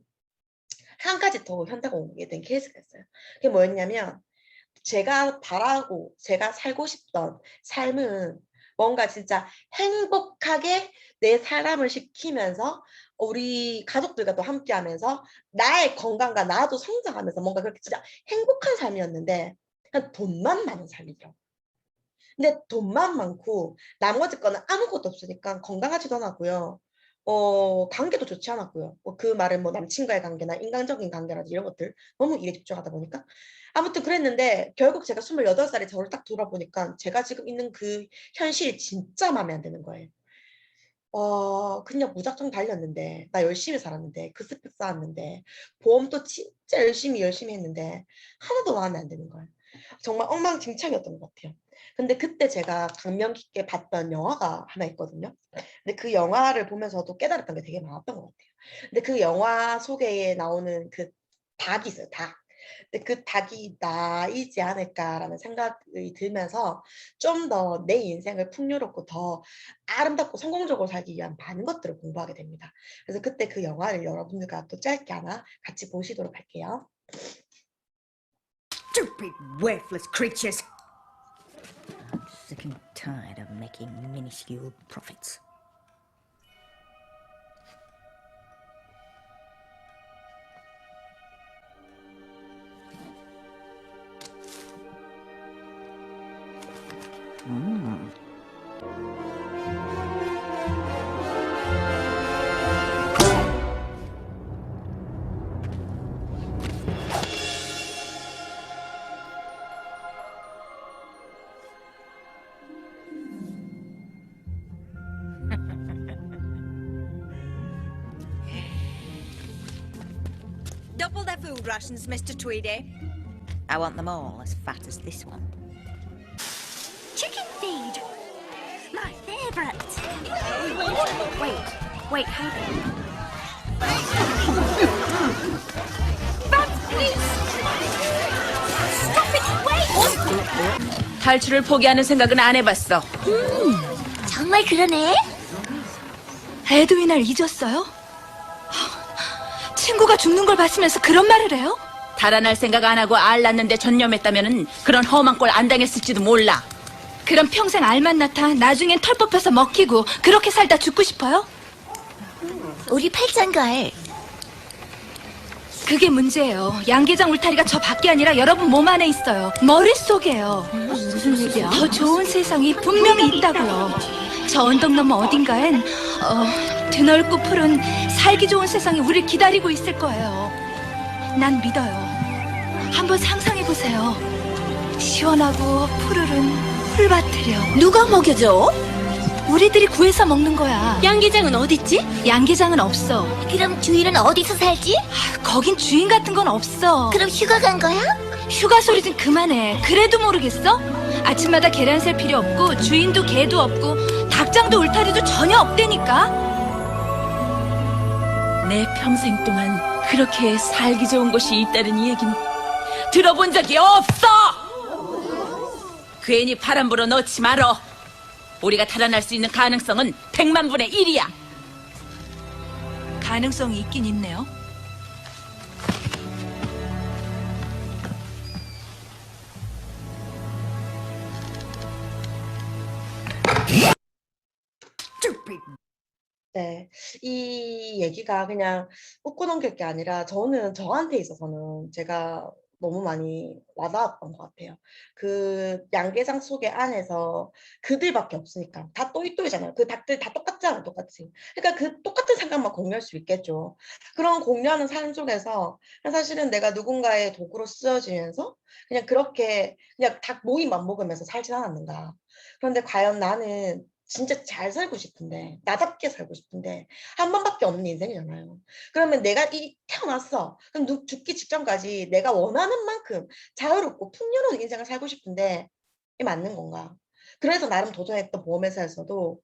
한 가지 더 현타가 오게 된 케이스가 있어요. 그게 뭐였냐면 제가 바라고 제가 살고 싶던 삶은 뭔가 진짜 행복하게 내 사람을 시키면서 우리 가족들과 또 함께 하면서 나의 건강과 나도 성장하면서 뭔가 그렇게 진짜 행복한 삶이었는데 그냥 돈만 많은 삶이죠. 근데 돈만 많고 나머지 거는 아무것도 없으니까 건강하지도 않았고요. 관계도 좋지 않았고요. 그 말은 뭐 남친과의 관계나 인간적인 관계라든지 이런 것들 너무 일에 집중하다 보니까 아무튼 그랬는데 결국 제가 28살에 저를 딱 돌아보니까 제가 지금 있는 그 현실이 진짜 마음에 안 드는 거예요. 그냥 무작정 달렸는데 나 열심히 살았는데 그 스펙 쌓았는데 보험도 진짜 열심히 했는데 하나도 마음에 안 드는 거예요. 정말 엉망진창이었던 것 같아요. 근데 그때 제가 감명 깊게 봤던 영화가 하나 있거든요. 근데 그 영화를 보면서도 깨달았던 게 되게 많았던 것 같아요. 근데 그 영화 속에 나오는 그 닭이 있어요. 닭. 근데 그 닭이 나이지 않을까라는 생각이 들면서 좀 더 내 인생을 풍요롭고 더 아름답고 성공적으로 살기 위한 많은 것들을 공부하게 됩니다. 그래서 그때 그 영화를 여러분들과 또 짧게 하나 같이 보시도록 할게요. Stupid, worthless creatures! I'm sick and tired of making minuscule profits. Double their food rations, Mr. Tweedy. I want them all as fat as this one. Chicken feed! My favourite! Wait, hold on. Bats, please! Stop it, wait! 탈출을 포기하는 생각은 안 해봤어. 정말 그러네? 에드윈을 잊었어요? 친구가 죽는 걸 봤으면서 그런 말을 해요? 달아날 생각 안 하고 알 낳는데 전념했다면은 그런 험한 꼴 안 당했을지도 몰라. 그럼 평생 알만 낳다 나중엔 털 뽑혀서 먹히고 그렇게 살다 죽고 싶어요? 우리 팔짱갈. 그게 문제예요. 양계장 울타리가 저 밖이 아니라 여러분 몸 안에 있어요. 머릿속에요. 무슨 얘기야? 더 좋은 세상이 분명히 있다고요. 저 언덕 너머 어딘가엔 드넓고 푸른 살기 좋은 세상이 우릴 기다리고 있을 거예요. 난 믿어요. 한번 상상해보세요. 시원하고 푸르른 풀밭들이요. 누가 먹여줘? 우리들이 구해서 먹는 거야. 양계장은 어딨지? 양계장은 없어. 그럼 주인은 어디서 살지? 거긴 주인 같은 건 없어. 그럼 휴가 간 거야? 휴가 소리 좀 그만해. 그래도 모르겠어? 아침마다 계란 셀 필요 없고 주인도 개도 없고 닭 직장도 울타리도 전혀 없다니까. 내 평생 동안 그렇게 살기 좋은 곳이 있다는 얘기는 들어본 적이 없어. 괜히 바람 불어 넣지 말어. 우리가 탈환할 수 있는 가능성은 100만 분의 1이야. 가능성이 있긴 있네요. 네, 이 얘기가 그냥 웃고 넘길 게 아니라 저는 저한테 있어서는 제가 너무 많이 와닿았던 것 같아요. 그 양계장 속의 안에서 그들밖에 없으니까 다 또이또이잖아요. 그 닭들 다 똑같잖아요, 똑같이. 그러니까 그 똑같은 생각만 공유할 수 있겠죠. 그런 공유하는 삶 속에서 사실은 내가 누군가의 도구로 쓰여지면서 그냥 그렇게 그냥 닭 모임만 먹으면서 살진 않았는가. 그런데 과연 나는 진짜 잘 살고 싶은데 나답게 살고 싶은데 한 번밖에 없는 인생이잖아요. 그러면 내가 태어났어. 그럼 죽기 직전까지 내가 원하는 만큼 자유롭고 풍요로운 인생을 살고 싶은데 이게 맞는 건가? 그래서 나름 도전했던 보험회사에서도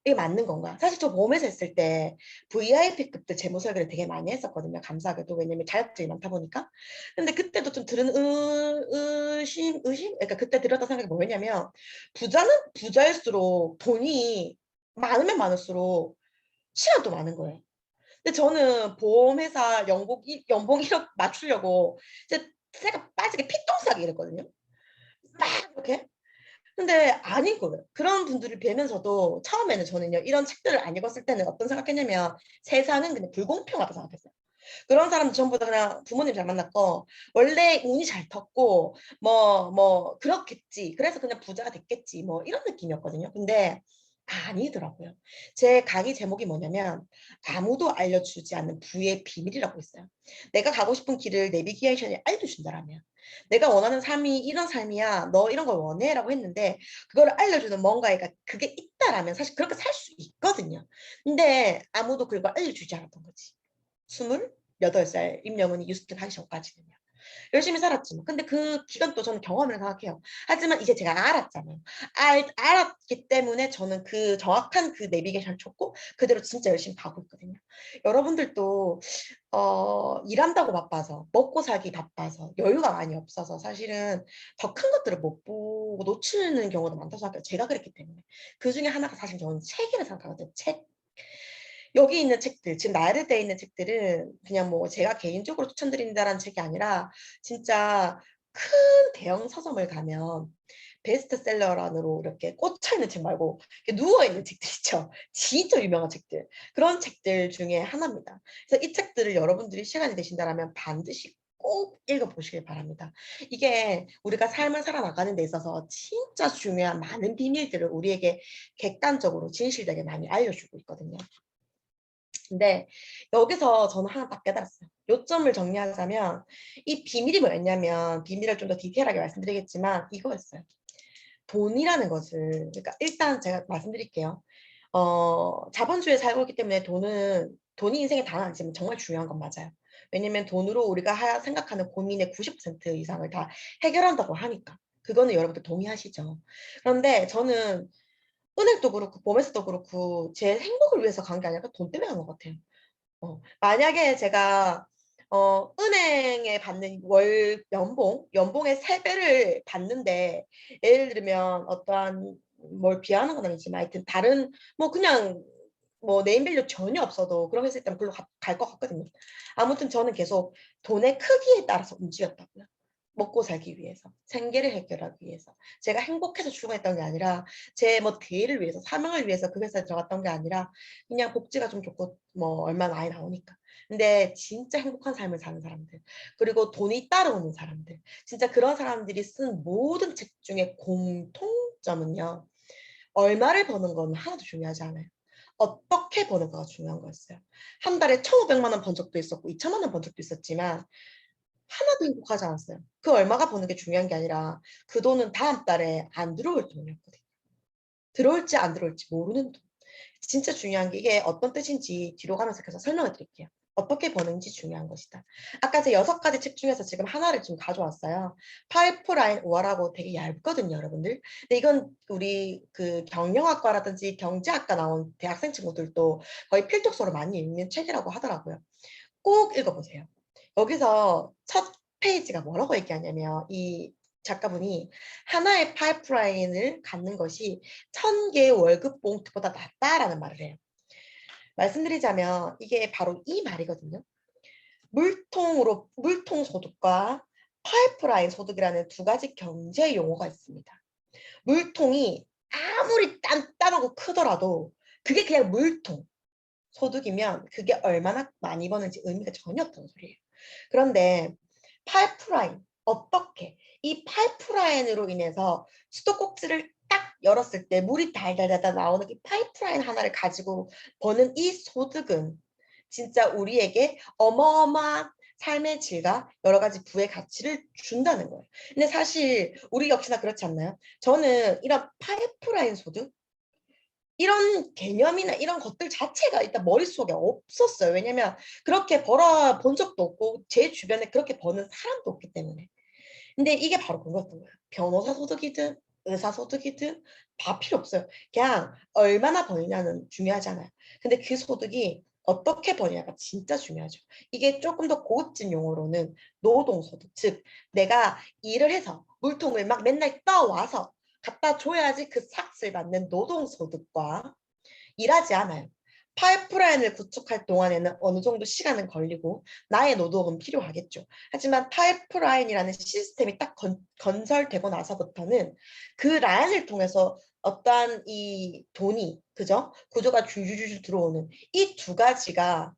이게 맞는 건가? 사실 저 보험회사 했을 때 VIP급들 재무 설계를 되게 많이 했었거든요. 감사하게도. 왜냐면 자격증이 많다 보니까. 근데 그때도 좀 들은 의심? 그러니까 그때 들었던 생각이 뭐였냐면 부자는 부자일수록 돈이 많으면 많을수록 시간도 많은 거예요. 근데 저는 보험회사 연봉 1억 맞추려고 이제 제가 빠지게 피똥싸기 이랬거든요. 막 이렇게. 근데 아닌 거예요. 그런 분들을 뵈면서도 처음에는 저는요, 이런 책들을 안 읽었을 때는 어떤 생각했냐면 세상은 그냥 불공평하다고 생각했어요. 그런 사람들 전부 다 그냥 부모님 잘 만났고 원래 운이 잘 텄고 뭐 그렇겠지. 그래서 그냥 부자가 됐겠지. 뭐 이런 느낌이었거든요. 근데 아니더라고요. 제 강의 제목이 뭐냐면 아무도 알려주지 않는 부의 비밀이라고 있어요. 내가 가고 싶은 길을 내비게이션이 알려준다라면 내가 원하는 삶이 이런 삶이야. 너 이런 걸 원해? 라고 했는데 그걸 알려주는 뭔가가 그게 있다라면 사실 그렇게 살 수 있거든요. 근데 아무도 그걸 알려주지 않았던 거지. 28살 임영은이 유스트 하기 전까지는요. 열심히 살았지만 근데 그 기간 또 저는 경험을 생각해요. 하지만 이제 제가 알았잖아요. 알았기 때문에 저는 그 정확한 그 내비게이션을 쳤고 그대로 진짜 열심히 가고 있거든요. 여러분들도 일한다고 바빠서 먹고 살기 바빠서 여유가 많이 없어서 사실은 더 큰 것들을 못 보고 놓치는 경우도 많다고 생각해요. 제가 그랬기 때문에. 그 중에 하나가 사실 저는 책이라 생각하거든요. 책. 여기 있는 책들, 지금 나열되어 있는 책들은 그냥 뭐 제가 개인적으로 추천드린다라는 책이 아니라 진짜 큰 대형 서점을 가면 베스트셀러란으로 이렇게 꽂혀있는 책 말고 이렇게 누워있는 책들 있죠. 진짜 유명한 책들. 그런 책들 중에 하나입니다. 그래서 이 책들을 여러분들이 시간이 되신다면 반드시 꼭 읽어보시길 바랍니다. 이게 우리가 삶을 살아나가는 데 있어서 진짜 중요한 많은 비밀들을 우리에게 객관적으로 진실되게 많이 알려주고 있거든요. 근데 여기서 저는 하나 딱 깨달았어요. 요점을 정리하자면 이 비밀이 뭐였냐면 비밀을 좀 더 디테일하게 말씀드리겠지만 이거였어요. 돈이라는 것을 그러니까 일단 제가 말씀드릴게요. 자본주의에 살고 있기 때문에 돈이 인생의 단어 아니지만 정말 중요한 건 맞아요. 왜냐면 돈으로 우리가 생각하는 고민의 90% 이상을 다 해결한다고 하니까. 그거는 여러분들 동의하시죠? 그런데 저는 은행도 그렇고 보험회사도 그렇고 제 행복을 위해서 간 게 아니라 돈 때문에 간 것 같아요. 만약에 제가 은행에 받는 월 연봉의 3배를 받는데 예를 들면 어떠한 뭘 비하하는 건 아니지만 하여튼 다른 뭐 그냥 뭐 네임밸류 전혀 없어도 그런 회사 있다면 그걸로 갈 것 같거든요. 아무튼 저는 계속 돈의 크기에 따라서 움직였다고요. 먹고 살기 위해서, 생계를 해결하기 위해서. 제가 행복해서 출근했던 게 아니라 제 뭐 대의를 위해서, 사명을 위해서 그 회사에 들어갔던 게 아니라 그냥 복지가 좀 좋고 뭐 얼마 많이 나오니까. 근데 진짜 행복한 삶을 사는 사람들, 그리고 돈이 따라오는 사람들, 진짜 그런 사람들이 쓴 모든 책 중에 공통점은요. 얼마를 버는 건 하나도 중요하지 않아요. 어떻게 버는가가 중요한 거였어요. 한 달에 1,500만 원 번 적도 있었고 2천만 원 번 적도 있었지만 하나도 행복하지 않았어요. 그 얼마가 버는 게 중요한 게 아니라 그 돈은 다음 달에 안 들어올 돈이었거든요. 들어올지 안 들어올지 모르는 돈. 진짜 중요한 게 이게 어떤 뜻인지 뒤로 가면서 계속 설명을 드릴게요. 어떻게 버는지 중요한 것이다. 아까 제 6가지 책 중에서 지금 하나를 좀 가져왔어요. 파이프라인 우화라고 되게 얇거든요, 여러분들. 근데 이건 우리 그 경영학과라든지 경제학과 나온 대학생 친구들도 거의 필독서로 많이 읽는 책이라고 하더라고요. 꼭 읽어보세요. 여기서 첫 페이지가 뭐라고 얘기하냐면 이 작가분이 하나의 파이프라인을 갖는 것이 1000개의 월급 봉투보다 낫다라는 말을 해요. 말씀드리자면 이게 바로 이 말이거든요. 물통 소득과 파이프라인 소득이라는 두 가지 경제 용어가 있습니다. 물통이 아무리 단단하고 크더라도 그게 그냥 물통 소득이면 그게 얼마나 많이 버는지 의미가 전혀 없다는 소리예요. 그런데 파이프라인, 어떻게 이 파이프라인으로 인해서 수도꼭지를 딱 열었을 때 물이 달달달달 나오는 이 파이프라인 하나를 가지고 버는 이 소득은 진짜 우리에게 어마어마한 삶의 질과 여러 가지 부의 가치를 준다는 거예요. 근데 사실 우리 역시나 그렇지 않나요? 저는 이런 파이프라인 소득, 이런 개념이나 이런 것들 자체가 일단 머릿속에 없었어요. 왜냐면 그렇게 벌어 본 적도 없고 제 주변에 그렇게 버는 사람도 없기 때문에. 근데 이게 바로 그거였던 거예요. 변호사 소득이든 의사 소득이든 다 필요 없어요. 그냥 얼마나 버느냐는 중요하잖아요. 근데 그 소득이 어떻게 버냐가 진짜 중요하죠. 이게 조금 더 고급진 용어로는 노동소득, 즉 내가 일을 해서 물통을 막 맨날 떠와서 갖다 줘야지 그 삭스를 받는 노동소득과 일하지 않아요. 파이프라인을 구축할 동안에는 어느 정도 시간은 걸리고 나의 노동은 필요하겠죠. 하지만 파이프라인이라는 시스템이 딱 건설되고 나서부터는 그 라인을 통해서 어떠한 이 돈이, 그죠? 구조가 줄줄줄 들어오는 이 두 가지가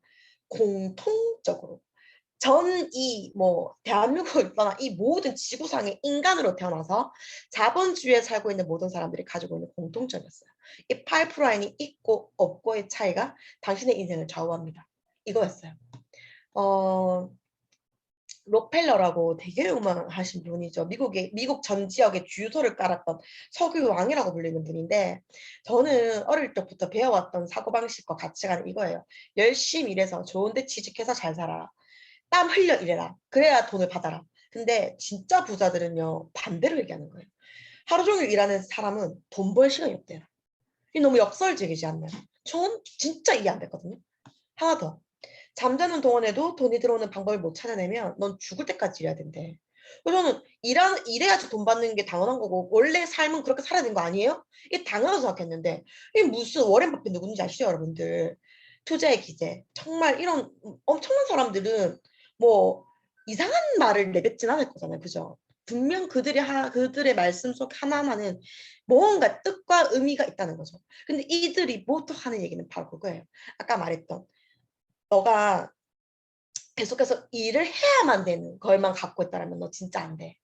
공통적으로 전 대한민국을 떠나 이 모든 지구상의 인간으로 태어나서 자본주의에 살고 있는 모든 사람들이 가지고 있는 공통점이었어요. 이 파이프라인이 있고 없고의 차이가 당신의 인생을 좌우합니다. 이거였어요. 록펠러라고 되게 유명하신 분이죠. 미국 전 지역에 주유소를 깔았던 석유 왕이라고 불리는 분인데 저는 어릴 때부터 배워왔던 사고방식과 가치관은 이거예요. 열심히 일해서 좋은 데 취직해서 잘 살아라. 땀 흘려 일해라. 그래야 돈을 받아라. 근데 진짜 부자들은요. 반대로 얘기하는 거예요. 하루 종일 일하는 사람은 돈 벌 시간이 없대요. 이게 너무 역설적이지 않나요? 전 진짜 이해 안 됐거든요. 하나 더. 잠자는 동안에도 돈이 들어오는 방법을 못 찾아내면 넌 죽을 때까지 일해야 된대. 그래서 저는 일해야지 돈 받는 게 당연한 거고 원래 삶은 그렇게 살아야 되는 거 아니에요? 이게 당연하다고 생각했는데 이게 무슨 워렌 버핏 누군지 아시죠 여러분들? 투자의 기재. 정말 이런 엄청난 사람들은 뭐 이상한 말을 내뱉진 않을 거잖아요. 그죠? 분명 그들의 말씀 속 하나하나는 뭔가 뜻과 의미가 있다는 거죠. 근데 이들이 보통 하는 얘기는 바로 그거예요. 아까 말했던 너가 계속해서 일을 해야만 되는 걸만 갖고 있다면 너 진짜 안 돼.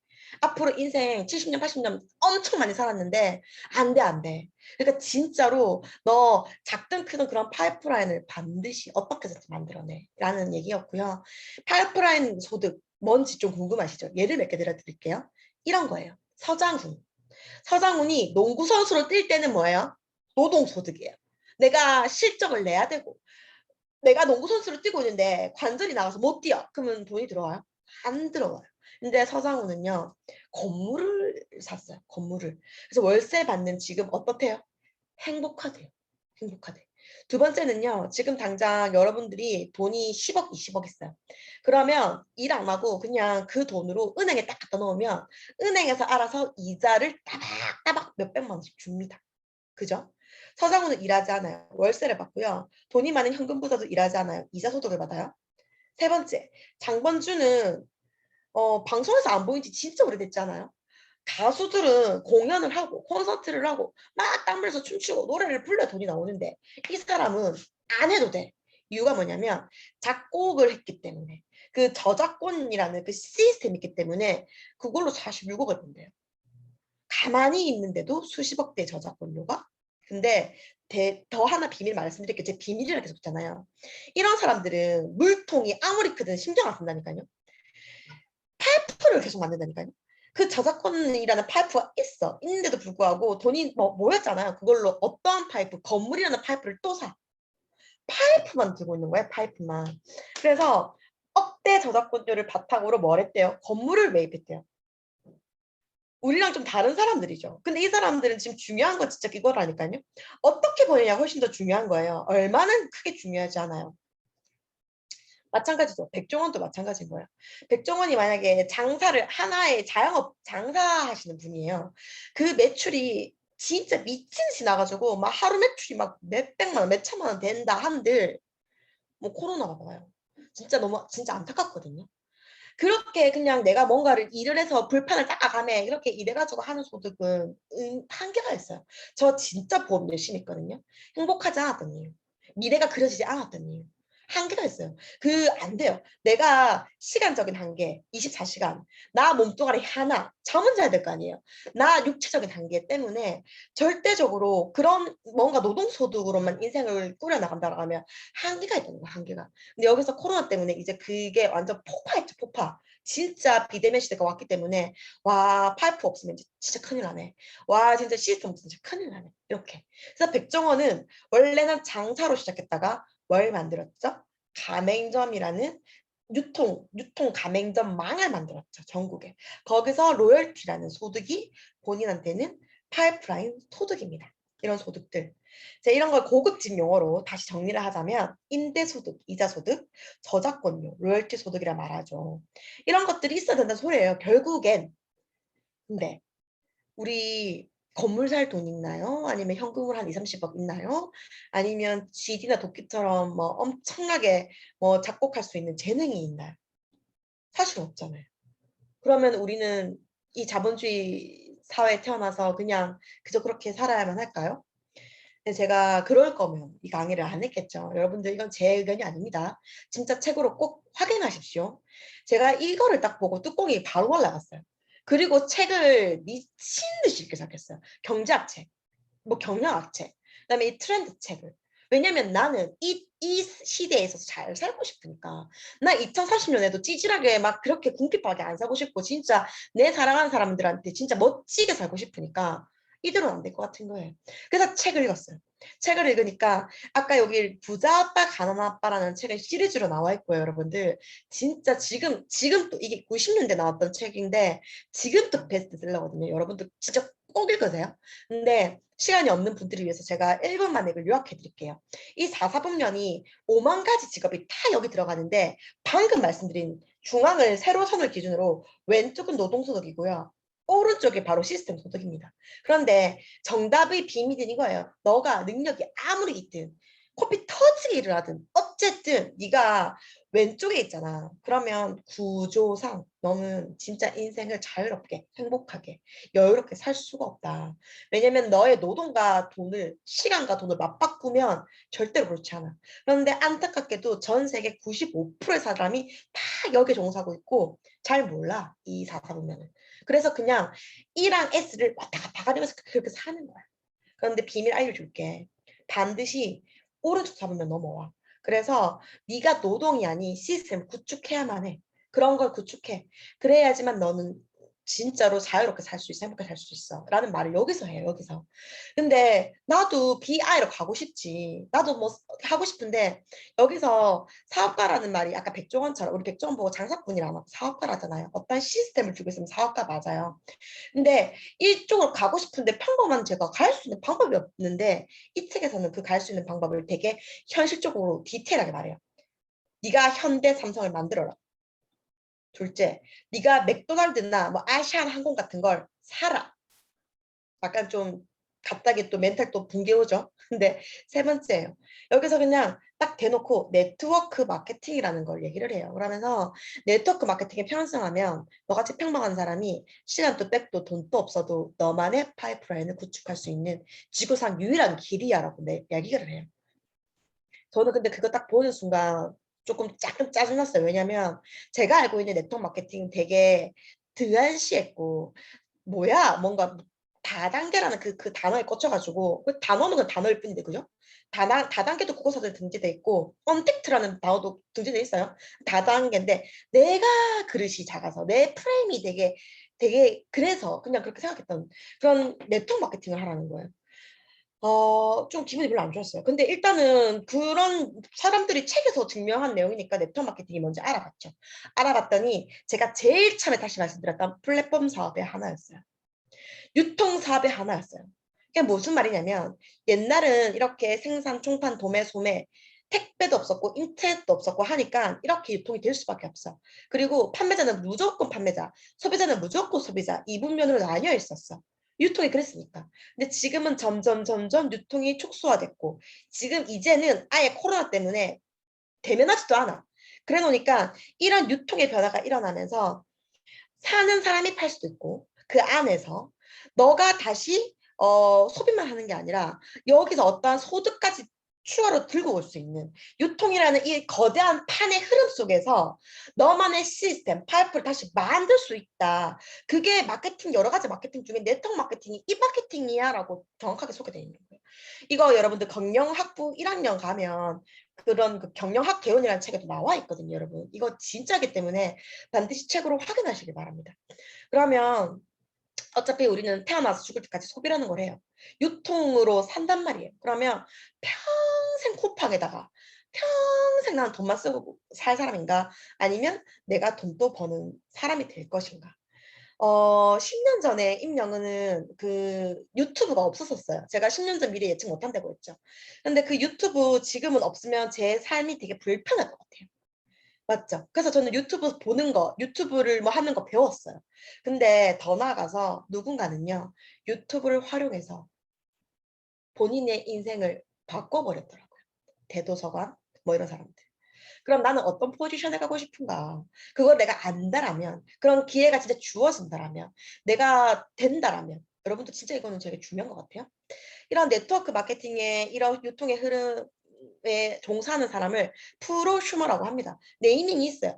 앞으로 인생 70년, 80년 엄청 많이 살았는데 안 돼, 안 돼. 그러니까 진짜로 너 작든 크든 그런 파이프라인을 반드시 어떻게 해서 만들어내 라는 얘기였고요. 파이프라인 소득 뭔지 좀 궁금하시죠? 예를 몇 개 들어드릴게요. 이런 거예요. 서장훈이 농구 선수로 뛸 때는 뭐예요? 노동소득이에요. 내가 실적을 내야 되고 내가 농구 선수로 뛰고 있는데 관절이 나가서 못 뛰어. 그러면 돈이 들어와요? 안 들어와요. 근데 서장훈은요. 건물을 샀어요. 건물을. 그래서 월세 받는 지금 어떻대요? 행복하대요. 행복하대. 두 번째는요. 지금 당장 여러분들이 돈이 10억, 20억 있어요. 그러면 일 안 하고 그냥 그 돈으로 은행에 딱 갖다 놓으면 은행에서 알아서 이자를 따박따박 몇백만 원씩 줍니다. 그죠? 서장훈은 일하지 않아요. 월세를 받고요. 돈이 많은 현금 부자도 일하지 않아요. 이자 소득을 받아요. 세 번째, 장범준은 방송에서 안 보인 지 진짜 오래됐잖아요. 가수들은 공연을 하고 콘서트를 하고 막 땀 흘려서 춤추고 노래를 불러 돈이 나오는데 이 사람은 안 해도 돼. 이유가 뭐냐면 작곡을 했기 때문에 그 저작권이라는 그 시스템이 있기 때문에 그걸로 46억을 번대요. 가만히 있는데도 수십억 대 저작권료가. 근데 더 하나 비밀 말씀드릴게요. 제 비밀이라 계속 했잖아요. 이런 사람들은 물통이 아무리 크든 신경 안 쓴다니까요. 파이프를 계속 만든다니까요. 그 저작권이라는 파이프가 있는데도 불구하고 돈이 모였잖아요. 그걸로 어떠한 파이프, 건물이라는 파이프를 또 사. 파이프만 들고 있는 거예요. 파이프만. 그래서 억대 저작권료를 바탕으로 뭘 했대요? 건물을 매입했대요. 우리랑 좀 다른 사람들이죠. 근데 이 사람들은 지금 중요한 건 진짜 이거라니까요. 어떻게 보느냐 훨씬 더 중요한 거예요. 얼마는 크게 중요하지 않아요. 마찬가지죠. 백종원도 마찬가지인 거예요. 백종원이 만약에 장사를 하나의 자영업 장사하시는 분이에요. 그 매출이 진짜 미친 듯이 나가지고 막 하루 매출이 막 몇백만 원, 몇천만 원 된다 한들 뭐 코로나가 와요. 진짜 너무 진짜 안타깝거든요. 그렇게 그냥 내가 뭔가를 일을 해서 불판을 닦아가며 이렇게 일해가지고 하는 소득은 한계가 있어요. 저 진짜 보험 열심히 했거든요. 행복하지 않았던 이유. 미래가 그려지지 않았던 이유. 한계가 있어요. 안 돼요. 내가 시간적인 한계, 24시간. 나 몸뚱아리 하나, 잠은 자야 될 거 아니에요. 나 육체적인 한계 때문에 절대적으로 그런 뭔가 노동소득으로만 인생을 꾸려나간다고 하면 한계가 있다는 거야, 한계가. 근데 여기서 코로나 때문에 이제 그게 완전 폭파했죠, 폭파. 진짜 비대면 시대가 왔기 때문에 와, 파이프 없으면 진짜 큰일 나네. 와, 진짜 시스템 없으면 진짜 큰일 나네. 이렇게. 그래서 백종원은 원래는 장사로 시작했다가 뭘 만들었죠? 가맹점이라는 유통 가맹점망을 만들었죠. 전국에. 거기서 로열티라는 소득이 본인한테는 파이프라인 소득입니다. 이런 소득들. 자, 이런 걸 고급진 용어로 다시 정리를 하자면 임대소득, 이자소득, 저작권료, 로열티 소득이라 말하죠. 이런 것들이 있어야 된다는 소리예요. 결국엔. 근데 우리 건물 살 돈 있나요? 아니면 현금으로 한 2, 30억 있나요? 아니면 GD나 도끼처럼 뭐 엄청나게 뭐 작곡할 수 있는 재능이 있나요? 사실 없잖아요. 그러면 우리는 이 자본주의 사회에 태어나서 그냥 그저 그렇게 살아야만 할까요? 근데 제가 그럴 거면 이 강의를 안 했겠죠. 여러분들 이건 제 의견이 아닙니다. 진짜 책으로 꼭 확인하십시오. 제가 이거를 딱 보고 뚜껑이 바로 올라갔어요. 그리고 책을 미친 듯이 읽기 시작했어요. 경제학 책, 뭐 경영학 책, 그다음에 이 트렌드 책을. 왜냐면 나는 이 시대에 있어서 잘 살고 싶으니까. 나 2030년에도 찌질하게 막 그렇게 궁핍하게 안 살고 싶고 진짜 내 사랑하는 사람들한테 진짜 멋지게 살고 싶으니까 이대로는 안 될 것 같은 거예요. 그래서 책을 읽었어요. 책을 읽으니까 아까 여기 부자 아빠 가난한 아빠라는 책은 시리즈로 나와 있고요, 여러분들. 진짜 지금 또 이게 90년대 나왔던 책인데 지금도 베스트셀러거든요. 여러분들 진짜 꼭 읽으세요. 근데 시간이 없는 분들을 위해서 제가 1분 만에 이걸 요약해 드릴게요. 이 4사분면이 5만 가지 직업이 다 여기 들어가는데 방금 말씀드린 중앙을 세로 선을 기준으로 왼쪽은 노동소득이고요. 오른쪽이 바로 시스템 소득입니다. 그런데 정답의 비밀은 이거예요. 너가 능력이 아무리 있든 코피 터지게 일을 하든 어쨌든 네가 왼쪽에 있잖아. 그러면 구조상 너는 진짜 인생을 자유롭게 행복하게 여유롭게 살 수가 없다. 왜냐면 너의 노동과 돈을 시간과 돈을 맞바꾸면 절대로 그렇지 않아. 그런데 안타깝게도 전 세계 95%의 사람이 다 여기에 종사하고 있고 잘 몰라 이 사사보면은. 그래서 그냥 E랑 S를 왔다 갔다 가리면서 그렇게 사는 거야. 그런데 비밀 알려줄게. 반드시 오른쪽 잡으면 넘어와. 그래서 네가 노동이 아닌 시스템을 구축해야만 해. 그런 걸 구축해. 그래야지만 너는 진짜로 자유롭게 살 수 있어. 행복하게 살 수 있어. 라는 말을 여기서 해요. 여기서. 근데 나도 BI로 가고 싶지. 나도 뭐 하고 싶은데 여기서 사업가라는 말이 아까 백종원처럼 우리 백종원 보고 장사꾼이라고 사업가라잖아요. 어떤 시스템을 주고 있으면 사업가 맞아요. 근데 이쪽으로 가고 싶은데 평범한 제가 갈 수 있는 방법이 없는데 이 책에서는 그 갈 수 있는 방법을 되게 현실적으로 디테일하게 말해요. 네가 현대 삼성을 만들어라. 둘째, 네가 맥도날드나 뭐 아시안 항공 같은 걸 사라. 약간 좀 갑자기 또 멘탈 또 붕괴 오죠. 근데 세 번째예요. 여기서 그냥 딱 대놓고 네트워크 마케팅이라는 걸 얘기를 해요. 그러면서 네트워크 마케팅에 편성하면 너같이 평범한 사람이 시간도 백도 돈도 없어도 너만의 파이프라인을 구축할 수 있는 지구상 유일한 길이야라고 얘기를 해요. 저는 근데 그거 딱 보는 순간 조금 짜증났어요. 왜냐면 제가 알고 있는 네트워크 마케팅 되게 드한시했고 뭐야 뭔가 다단계라는 그 단어에 꽂혀가지고 그 단어는 그 단어일 뿐인데 그죠? 다단계도 국어사전에 등재돼 있고 언택트라는 단어도 등재돼 있어요. 다단계인데 내가 그릇이 작아서 내 프레임이 되게 그래서 그냥 그렇게 생각했던 그런 네트워크 마케팅을 하라는 거예요. 좀 기분이 별로 안 좋았어요. 근데 일단은 그런 사람들이 책에서 증명한 내용이니까 네트워크 마케팅이 뭔지 알아봤죠. 알아봤더니 제가 제일 처음에 다시 말씀드렸던 플랫폼 사업의 하나였어요. 유통 사업의 하나였어요. 그게 무슨 말이냐면 옛날은 이렇게 생산, 총판, 도매, 소매 택배도 없었고 인터넷도 없었고 하니까 이렇게 유통이 될 수밖에 없어. 그리고 판매자는 무조건 판매자, 소비자는 무조건 소비자, 이분면으로 나뉘어 있었어. 유통이 그랬으니까. 근데 지금은 점점 유통이 축소화됐고 지금 이제는 아예 코로나 때문에 대면하지도 않아. 그래 놓으니까 이런 유통의 변화가 일어나면서 사는 사람이 팔 수도 있고 그 안에서 너가 다시 소비만 하는 게 아니라 여기서 어떠한 소득까지 추가로 들고 올 수 있는 유통이라는 이 거대한 판의 흐름 속에서 너만의 시스템, 파이프를 다시 만들 수 있다. 그게 마케팅, 여러 가지 마케팅 중에 네트워크 마케팅이 이 마케팅이야 라고 정확하게 소개되어 있는 거예요. 이거 여러분들 경영학부 1학년 가면 그런 그 경영학 개론이라는 책에도 나와 있거든요, 여러분. 이거 진짜기 때문에 반드시 책으로 확인하시길 바랍니다. 그러면 어차피 우리는 태어나서 죽을 때까지 소비라는 걸 해요. 유통으로 산단 말이에요. 그러면 평생 쿠팡에다가 평생 나는 돈만 쓰고 살 사람인가? 아니면 내가 돈도 버는 사람이 될 것인가? 10년 전에 임영은은 그 유튜브가 없었었어요. 제가 10년 전 미래 예측 못한다고 했죠. 근데 그 유튜브 지금은 없으면 제 삶이 되게 불편할 것 같아요. 맞죠? 그래서 저는 유튜브 보는 거, 유튜브를 뭐 하는 거 배웠어요. 근데 더 나아가서 누군가는요, 유튜브를 활용해서 본인의 인생을 바꿔버렸더라고요. 대도서관, 뭐 이런 사람들. 그럼 나는 어떤 포지션에 가고 싶은가? 그걸 내가 안다라면, 그런 기회가 진짜 주어진다라면, 내가 된다라면, 여러분도 진짜 이거는 되게 중요한 것 같아요. 이런 네트워크 마케팅의 이런 유통의 흐름에 종사하는 사람을 프로슈머라고 합니다. 네이밍이 있어요.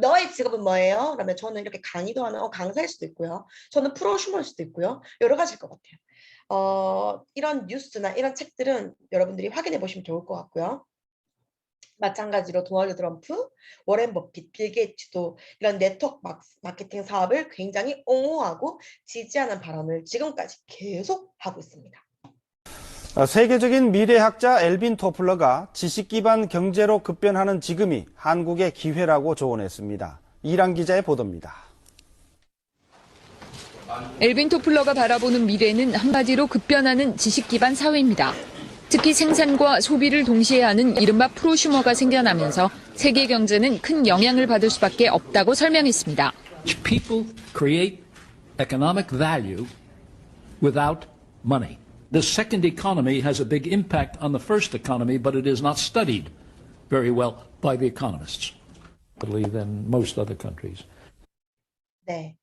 너의 직업은 뭐예요? 그러면 저는 이렇게 강의도 하는 강사일 수도 있고요. 저는 프로슈머일 수도 있고요. 여러 가지일 것 같아요. 이런 뉴스나 이런 책들은 여러분들이 확인해 보시면 좋을 것 같고요. 마찬가지로 도널드 트럼프, 워렌 버핏, 빌 게이츠도 이런 네트워크 마케팅 사업을 굉장히 옹호하고 지지하는 발언을 지금까지 계속 하고 있습니다. 세계적인 미래학자 엘빈 토플러가 지식 기반 경제로 급변하는 지금이 한국의 기회라고 조언했습니다. 이란 기자의 보도입니다. 엘빈 토플러가 바라보는 미래는 한마디로 급변하는 지식 기반 사회입니다. 특히 생산과 소비를 동시에 하는 이른바 프로슈머가 생겨나면서 세계 경제는 큰 영향을 받을 수밖에 없다고 설명했습니다. People create economic value without money. The second economy has a big impact on the first economy, but it is not studied very well by the economists, I believe, in most other countries. 네.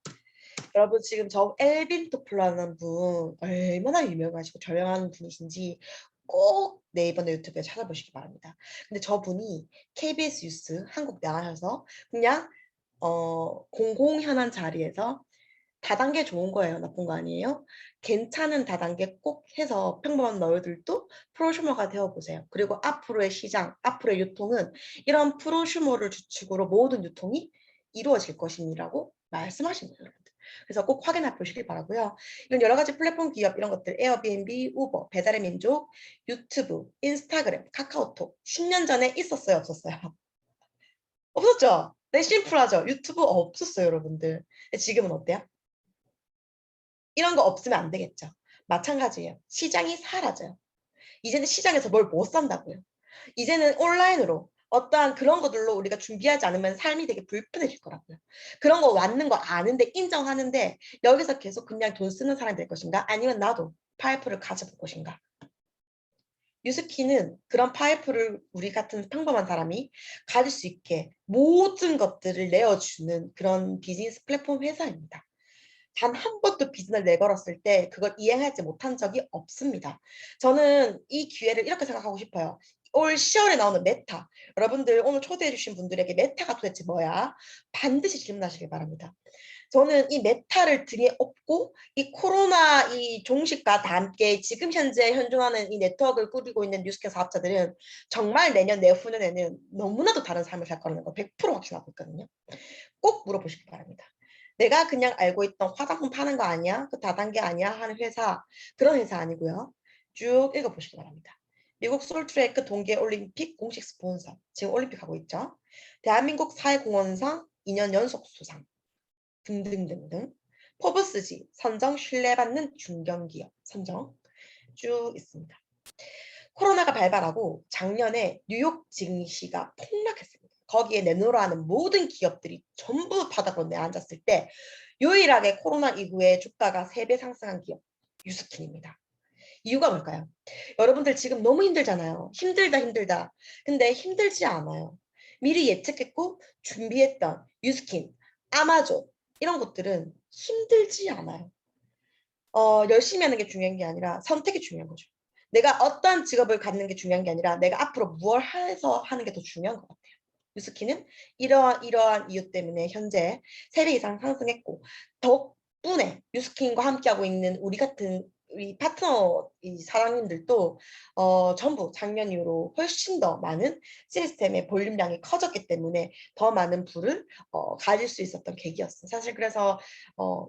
여러분 지금 저 엘빈 토플러라는 분 얼마나 유명하시고 저명한 분이신지 꼭 네이버나 유튜브에 찾아보시기 바랍니다. 근데 저분이 KBS 뉴스 한국 나가셔서 그냥 공공현안 자리에서 다단계 좋은 거예요. 나쁜 거 아니에요? 괜찮은 다단계 꼭 해서 평범한 너희들도 프로슈머가 되어보세요. 그리고 앞으로의 시장, 앞으로의 유통은 이런 프로슈머를 주축으로 모든 유통이 이루어질 것이라고 말씀하신 거예요. 여러분들. 그래서 꼭 확인해 보시길 바라고요. 이런 여러 가지 플랫폼 기업 이런 것들 에어비앤비, 우버, 배달의 민족, 유튜브, 인스타그램, 카카오톡 10년 전에 있었어요? 없었어요? 없었죠? 네, 심플하죠? 유튜브 없었어요, 여러분들. 지금은 어때요? 이런 거 없으면 안 되겠죠. 마찬가지예요. 시장이 사라져요. 이제는 시장에서 뭘 못 산다고요. 이제는 온라인으로 어떠한 그런 것들로 우리가 준비하지 않으면 삶이 되게 불편해질 거라고요. 그런 거 왔는 거 아는데 인정하는데 여기서 계속 그냥 돈 쓰는 사람이 될 것인가? 아니면 나도 파이프를 가져볼 것인가? 뉴스키는 그런 파이프를 우리 같은 평범한 사람이 가질 수 있게 모든 것들을 내어주는 그런 비즈니스 플랫폼 회사입니다. 단 한 번도 비즈니스를 내걸었을 때 그걸 이행하지 못한 적이 없습니다. 저는 이 기회를 이렇게 생각하고 싶어요. 올 10월에 나오는 메타. 여러분들 오늘 초대해 주신 분들에게 메타가 도대체 뭐야? 반드시 질문하시길 바랍니다. 저는 이 메타를 등에 업고 이 코로나 이 종식과 다 함께 지금 현재 현존하는 이 네트워크를 꾸리고 있는 뉴스캐 사업자들은 정말 내년 내후년에는 너무나도 다른 삶을 살 거라는 거 100% 확신하고 있거든요. 꼭 물어보시길 바랍니다. 내가 그냥 알고 있던 화장품 파는 거 아니야? 그 다단계 아니야? 하는 회사, 그런 회사 아니고요. 쭉 읽어보시기 바랍니다. 미국 솔트레이크 동계올림픽 공식 스폰서, 지금 올림픽 하고 있죠. 대한민국 사회공헌상 2년 연속 수상 등등등등. 포브스지 선정 신뢰받는 중견기업 선정 쭉 있습니다. 코로나가 발발하고 작년에 뉴욕 증시가 폭락했습니다. 거기에 내놓으라는 모든 기업들이 전부 바닥으로 내앉았을 때 유일하게 코로나 이후에 주가가 3배 상승한 기업 유스킨입니다. 이유가 뭘까요? 여러분들 지금 너무 힘들잖아요. 힘들다. 근데 힘들지 않아요. 미리 예측했고 준비했던 유스킨, 아마존 이런 것들은 힘들지 않아요. 열심히 하는 게 중요한 게 아니라 선택이 중요한 거죠. 내가 어떠한 직업을 갖는 게 중요한 게 아니라 내가 앞으로 무엇을 해서 하는 게 더 중요한 것 같아요. 유스킨은 이러한 이유 때문에 현재 3배 이상 상승했고 덕분에 유스킨과 함께하고 있는 우리 같은 우리 파트너 사장님들도 전부 작년 이후로 훨씬 더 많은 시스템의 볼륨량이 커졌기 때문에 더 많은 부를 가질 수 있었던 계기였어요. 사실 그래서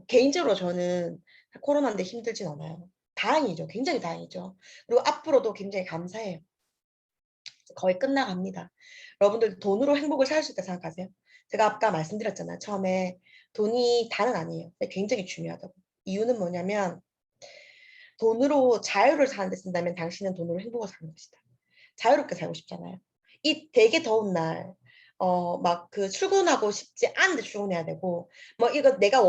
개인적으로 저는 코로나인데 힘들진 않아요. 다행이죠. 굉장히 다행이죠. 그리고 앞으로도 굉장히 감사해요. 거의 끝나갑니다. 여러분들 돈으로 행복을 살 수 있다 생각하세요? 제가 아까 말씀드렸잖아요. 처음에 돈이 다는 아니에요. 근데 굉장히 중요하다고. 이유는 뭐냐면 돈으로 자유를 사는 데 쓴다면 당신은 돈으로 행복을 사는 것이다. 자유롭게 살고 싶잖아요. 이 되게 더운 날 막 그 출근하고 싶지 않은데 출근해야 되고 뭐 이거 내가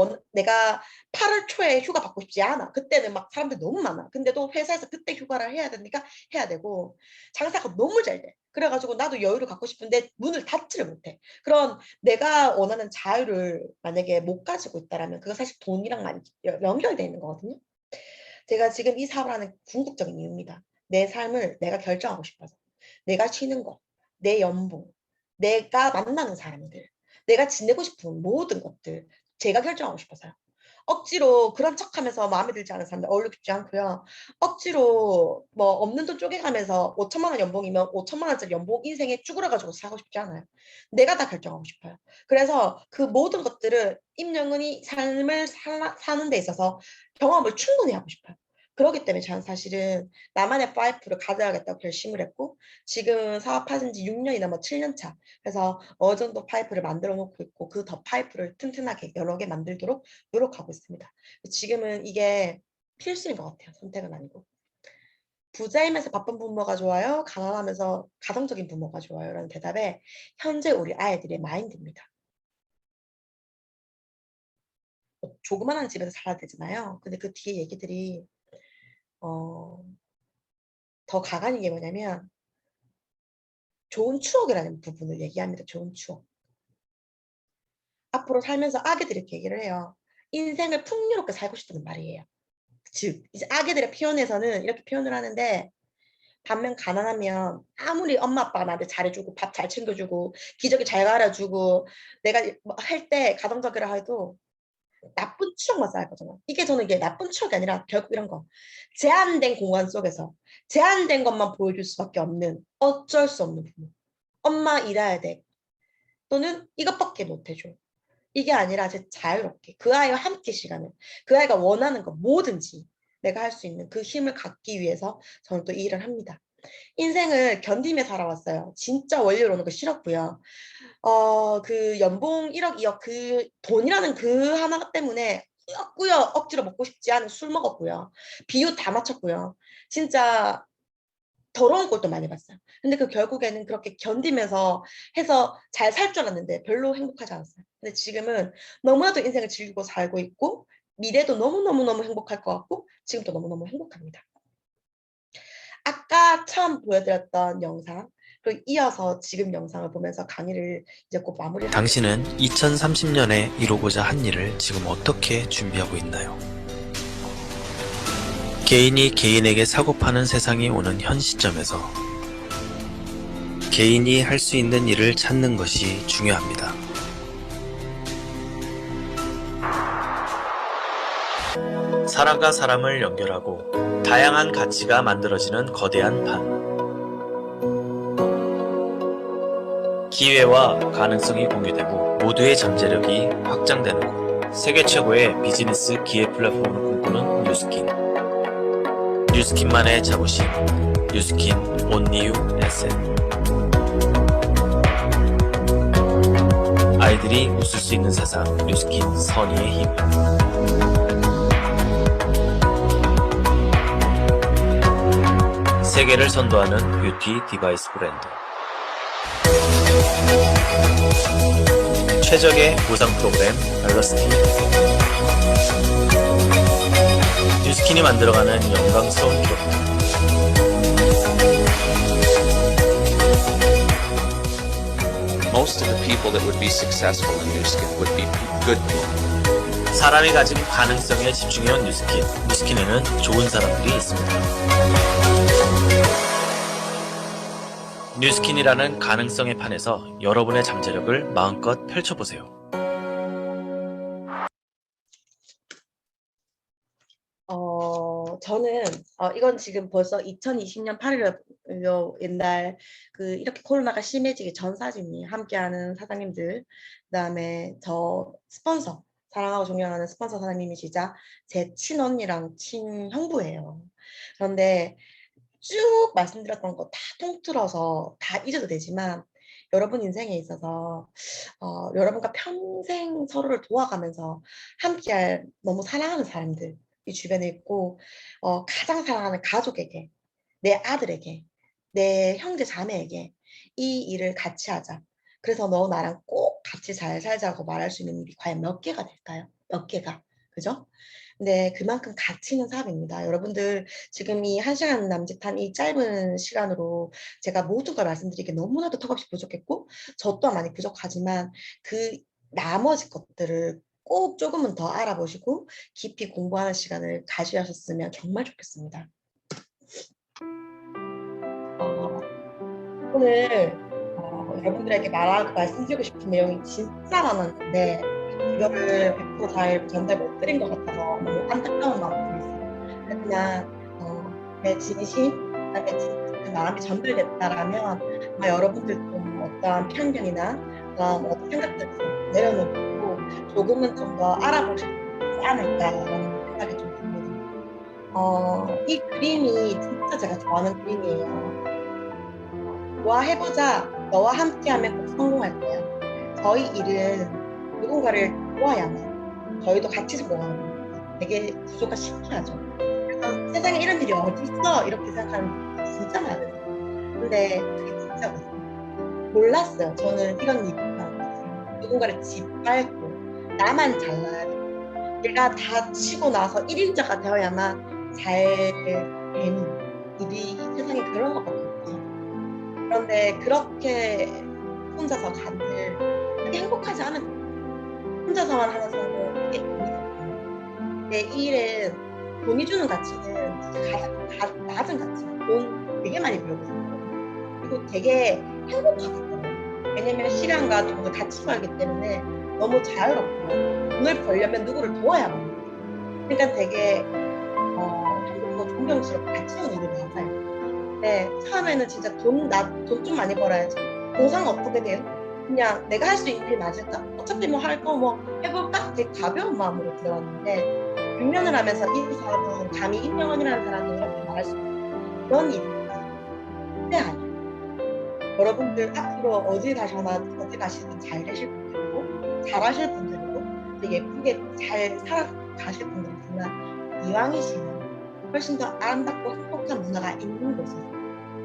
8월 초에 휴가 받고 싶지 않아. 그때는 막 사람들 너무 많아. 근데도 회사에서 그때 휴가를 해야 되니까 해야 되고 장사가 너무 잘 돼. 그래가지고 나도 여유를 갖고 싶은데 문을 닫지를 못해. 그런 내가 원하는 자유를 만약에 못 가지고 있다라면 그거 사실 돈이랑 많이 연결되어 있는 거거든요. 제가 지금 이 사업을 하는 궁극적인 이유입니다. 내 삶을 내가 결정하고 싶어서. 내가 쉬는 거, 내 연봉, 내가 만나는 사람들, 내가 지내고 싶은 모든 것들 제가 결정하고 싶어서요. 억지로 그런 척하면서 마음에 들지 않은 사람들 어울리고 싶지 않고요. 억지로 뭐 없는 돈 쪼개가면서 5천만 원 연봉이면 5천만 원짜리 연봉 인생에 쭈그려가지고 살고 싶지 않아요. 내가 다 결정하고 싶어요. 그래서 그 모든 것들을 임영은이 삶을 사는 데 있어서 경험을 충분히 하고 싶어요. 그렇기 때문에 저는 사실은 나만의 파이프를 가져야겠다고 결심을 했고 지금 사업하신 지 6년이나 뭐 7년 차. 그래서 어느 정도 파이프를 만들어 놓고 있고 그 더 파이프를 튼튼하게 여러 개 만들도록 노력하고 있습니다. 지금은 이게 필수인 것 같아요. 선택은 아니고. 부자이면서 바쁜 부모가 좋아요? 가난하면서 가정적인 부모가 좋아요? 라는 대답에 현재 우리 아이들의 마인드입니다. 조그만한 집에서 살아야 되잖아요. 근데 그 뒤에 얘기들이 더 가관인 게 뭐냐면 좋은 추억이라는 부분을 얘기합니다. 좋은 추억. 앞으로 살면서 아기들이 이렇게 얘기를 해요. 인생을 풍요롭게 살고 싶다는 말이에요. 즉 이제 아기들의 표현에서는 이렇게 표현을 하는데 반면 가난하면 아무리 엄마 아빠가 나한테 잘해주고 밥 잘 챙겨주고 기저귀 잘 갈아주고 내가 할 때 가정적이라 해도 나쁜 추억만 쌓일 거잖아. 이게 저는 이게 나쁜 추억이 아니라 결국 이런 거. 제한된 공간 속에서 제한된 것만 보여줄 수밖에 없는 어쩔 수 없는 부모. 엄마 일해야 돼. 또는 이것밖에 못 해줘. 이게 아니라 제 자유롭게 그 아이와 함께 시간을 그 아이가 원하는 거 뭐든지 내가 할 수 있는 그 힘을 갖기 위해서 저는 또 이 일을 합니다. 인생을 견디며 살아왔어요. 진짜 원리로 오는 거 싫었고요. 그 연봉 1억, 2억 그 돈이라는 그 하나 때문에 꾸역꾸역 억지로 먹고 싶지 않은 술 먹었고요. 비유 다 맞췄고요. 진짜 더러운 꼴도 많이 봤어요. 근데 그 결국에는 그렇게 견디면서 해서 잘 살 줄 알았는데 별로 행복하지 않았어요. 근데 지금은 너무나도 인생을 즐기고 살고 있고 미래도 너무너무 행복할 것 같고 지금도 너무너무 행복합니다. 아까 처음 보여드렸던 영상 그리고 이어서 지금 영상을 보면서 강의를 이제 곧 마무리를 당신은 2030년에 이루고자 한 일을 지금 어떻게 준비하고 있나요? 개인이 개인에게 사고 파는 세상이 오는 현 시점에서 개인이 할 수 있는 일을 찾는 것이 중요합니다. 사람과 사람을 연결하고 다양한 가치가 만들어지는 거대한 판. 기회와 가능성이 공유되고 모두의 잠재력이 확장되는 곳. 세계 최고의 비즈니스 기회 플랫폼을 꿈꾸는 뉴스킨. 뉴스킨만의 자부심, 뉴스킨 온리유 에셋. 아이들이 웃을 수 있는 세상, 뉴스킨 선의의 힘. 세계를 선도하는 뷰티 디바이스 브랜드. 최적의 보상 프로그램 밸러스틴. 뉴스킨이 만들어가는 영광스러운 기록들. Most of the people that would be successful in New Skin would be good people. 사람이 가진 가능성에 집중해온 뉴스킨. 뉴스킨에는 좋은 사람들이 있습니다. 뉴스킨이라는 가능성의 판에서 여러분의 잠재력을 마음껏 펼쳐보세요. 저는 이건 지금 벌써 2020년 8월 옛날 이렇게 코로나가 심해지기 전 사진이에요. 함께하는 사장님들, 그다음에 저 스폰서, 사랑하고 존경하는 스폰서 사장님이시자 제 친언니랑 친형부예요. 그런데 쭉 말씀드렸던 거 다 통틀어서 다 잊어도 되지만 여러분 인생에 있어서 여러분과 평생 서로를 도와가면서 함께할 너무 사랑하는 사람들 이 주변에 있고 가장 사랑하는 가족에게, 내 아들에게, 내 형제 자매에게 이 일을 같이 하자. 그래서 너 나랑 꼭 같이 잘 살자고 말할 수 있는 일이 과연 몇 개가 될까요? 몇 개가. 그죠? 근데 그만큼 가치 있는 사업입니다. 여러분들 지금 이 1시간 남짓한 이 짧은 시간으로 제가 모든 걸 말씀드리기 너무나도 턱없이 부족했고 저 또한 많이 부족하지만 그 나머지 것들을 꼭 조금은 더 알아보시고 깊이 공부하는 시간을 가지셨으면 정말 좋겠습니다. 오늘 여러분들에게 말씀드리고 싶은 내용이 진짜 많았는데 이거를 100% 잘 전달 못 드린 것 같아서 너무 안타까운 마음이 있어요. 그냥 내 진심, 그 마음이 전달됐다라면 아마 여러분들도 어떠한 편견이나 어떤 생각들을 내려놓고 조금은 좀 더 알아보시지 않을까라는 생각이 좀 듭니다. 이 그림이 진짜 제가 좋아하는 그림이에요. 좋아해보자, 너와 함께하면 꼭 성공할 거야. 저희 일은 누군가를 도와야만 저희도 같이 성공하는 거예요. 되게 구조가 신기하죠. 그래서 세상에 이런 일이 어디 있어? 이렇게 생각하는 분들이 진짜 많아요. 근데 그게 진짜 몰랐어요. 저는 이런 일이나 누군가를 짓밟고 나만 잘나야 돼. 내가 다치고 나서 1인자가 되어야만 잘 되는 일이 세상에 그런 것 같거든요. 그런데 그렇게 혼자서 간들 그게 행복하지 않은 거예요. 혼자서만 하는 삶은 그게 돈이 없거든요. 내 일은 돈이 주는 가치는 진짜 가장 낮은 가치. 돈 되게 많이 벌거든요. 그리고 되게 행복하거든요. 왜냐면 시간과 돈을 같이 벌기 때문에 너무 자유롭고요. 돈을 벌려면 누구를 도와야 합니다. 그러니까 되게 행복하고 존경스럽고 가치 있는 일이 많아요. 근데 처음에는 진짜 돈 좀 많이 벌어야지. 보상 어떻게 돼요? 그냥 내가 할 수 있는 일 맞을까? 어차피 뭐 할 거 뭐 해볼까? 되게 가벼운 마음으로 들어왔는데 6년을 하면서 이 사람은 감히 임영원이라는 사람이 이렇게 말할 수 있는 그런 일입니다. 근데 아니에요. 여러분들 앞으로 어디 가시든 잘 되실 분들이고 잘하실 분들이고 되게 예쁘게 잘 살아가실 분들이지만 이왕이시면 훨씬 더 아름답고 행복한 문화가 있는 곳에서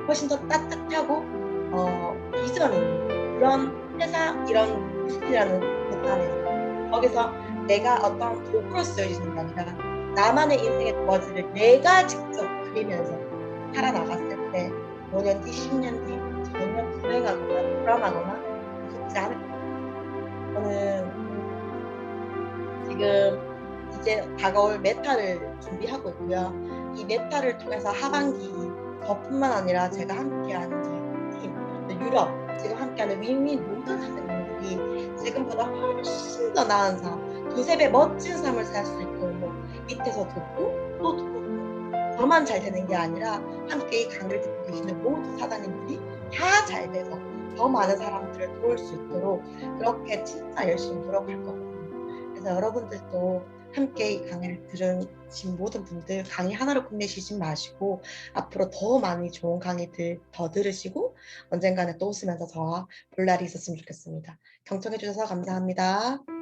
훨씬 더 따뜻하고 비전 있는 그런 회사 이런 뉴스킨이라는 곳 안에서 거기서 내가 어떤 도구로 쓰여지는 게 아니라 나만의 인생의 도화지를 내가 직접 그리면서 살아나갔을 때 5년 뒤, 10년 뒤 전혀 불행하거나 불안하거나 무섭지 않을 거예요. 저는 지금 이제 다가올 메타를 준비하고 있고요. 이 메타를 통해서 하반기 저뿐만 아니라 제가 함께하는 제 팀, 유럽, 지금 함께하는 윈윈 모든 사장님들이 지금보다 훨씬 더 나은 삶, 두세 배 멋진 삶을 살 수 있도록 밑에서 돕고 또 돕고 저만 잘 되는 게 아니라 함께 이 강의를 듣고 계시는 모든 사장님들이 다 잘 돼서 더 많은 사람들을 도울 수 있도록 그렇게 진짜 열심히 노력할 거거든요. 그래서 여러분들도 함께 이 강의를 들으신 모든 분들 강의 하나로 끝내시지 마시고 앞으로 더 많이 좋은 강의들 더 들으시고 언젠가는 또 웃으면서 저와 볼 날이 있었으면 좋겠습니다. 경청해 주셔서 감사합니다.